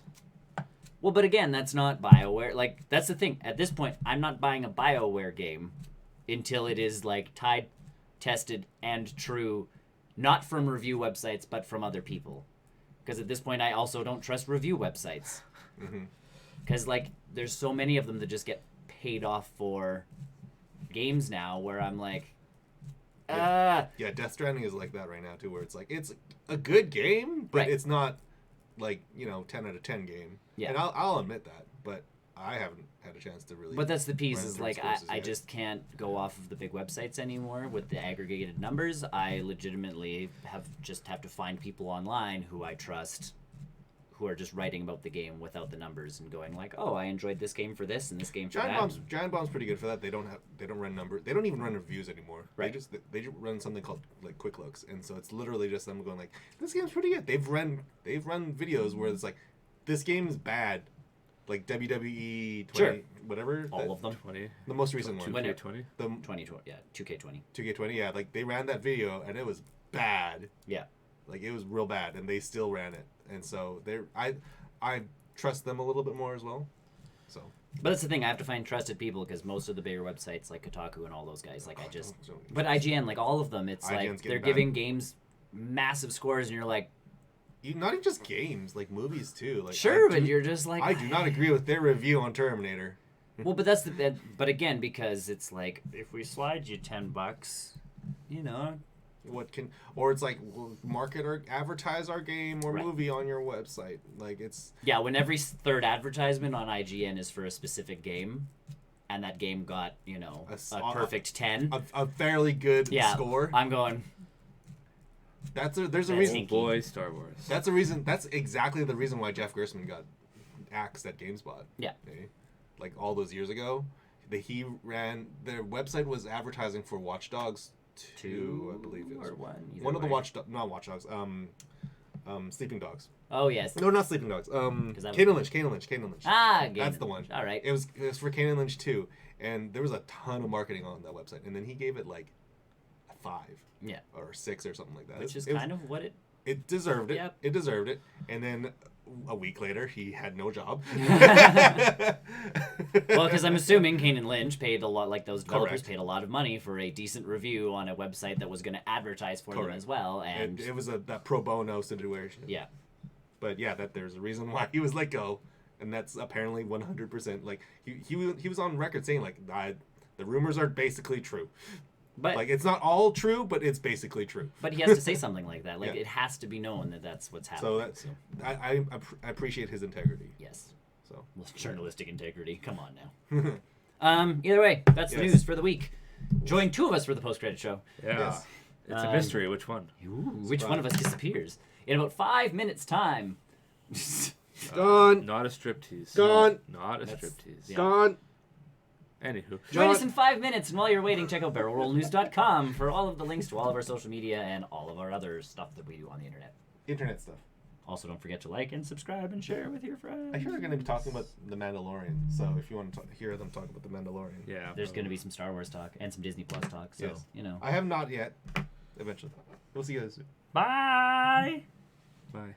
Well, but again, that's not BioWare. That's the thing. At this point, I'm not buying a BioWare game until it is, tied, tested, and true, not from review websites, but from other people. Because at this point, I also don't trust review websites. Because, there's so many of them that just get paid off for games now where I'm like, Yeah, Death Stranding is like that right now, too, where it's it's a good game, but it's not, 10 out of 10 game. Yeah. And I'll admit that, but I haven't had a chance to really... But that's the piece, is I just can't go off of the big websites anymore with the aggregated numbers. I legitimately have to find people online who I trust, who are just writing about the game without the numbers and going oh, I enjoyed this game for this and this game for that. Giant Bomb's pretty good for that. They don't run numbers. They don't even run reviews anymore. Right. They just run something called quick looks, and so it's literally just them going this game's pretty good. They've run videos where it's this game is bad, WWE 20 whatever. All of them. 20. The most recent one. 2K20. The 2020. Yeah, 2K20. 2K20. Yeah, they ran that video and it was bad. Yeah. It was real bad, and they still ran it. And so I trust them a little bit more as well. So. But that's the thing. I have to find trusted people because most of the bigger websites like Kotaku and all those guys, but IGN, all of them, it's they're giving games massive scores, and you're like, not even just games, like movies too. Like sure, but you're just like I do not agree with their review on Terminator. Well, but but again, because it's like if we slide you $10, you know, or it's like we'll market or advertise our game or movie on your website. Like it's when every third advertisement on IGN is for a specific game, and that game got a perfect 10, a fairly good score. I'm going. There's a reason. Boy, Star Wars. That's a reason. That's exactly the reason why Jeff Gerstmann got axed at GameSpot. Yeah. Okay? Like all those years ago, their website was advertising for Watch Dogs 2, I believe it was. Or one of the not Watch Dogs. Sleeping Dogs. Oh yes. No, not Sleeping Dogs. Kane and Lynch. Ah, that's the one. All right. It was for Kane and Lynch 2, and there was a ton of marketing on that website, and then he gave it like a 5. Yeah. Or 6 or something like that. Which is kind of what it. It deserved it. Yep. It deserved it, and then. A week later, he had no job. Well, because I'm assuming Kane and Lynch paid a lot, like those developers paid a lot of money for a decent review on a website that was going to advertise for them as well, and it was that pro bono situation. Yeah, but there's a reason why he was let go, and that's apparently 100%. Like he was on record saying like the rumors are basically true. But like it's not all true, but it's basically true. But he has to say something like that. Like it has to be known that that's what's happening. So I appreciate his integrity. Yes. So journalistic integrity. Come on now. Either way, that's the news for the week. Join two of us for the post-credit show. Yeah. Yes. It's a mystery. Which one? Which one of us disappears in about 5 minutes' time? Gone. Not a striptease. Gone. No, not a striptease. Gone. Anywho. Join us in 5 minutes, and while you're waiting, check out barrelrollnews.com for all of the links to all of our social media and all of our other stuff that we do on the internet. Internet stuff. Also, don't forget to like and subscribe and share with your friends. I hear they're going to be talking about The Mandalorian, so if you want to hear them talk about The Mandalorian. Yeah. There's going to be some Star Wars talk and some Disney Plus talk, so, I have not yet. Eventually. We'll see you guys soon. Bye! Bye.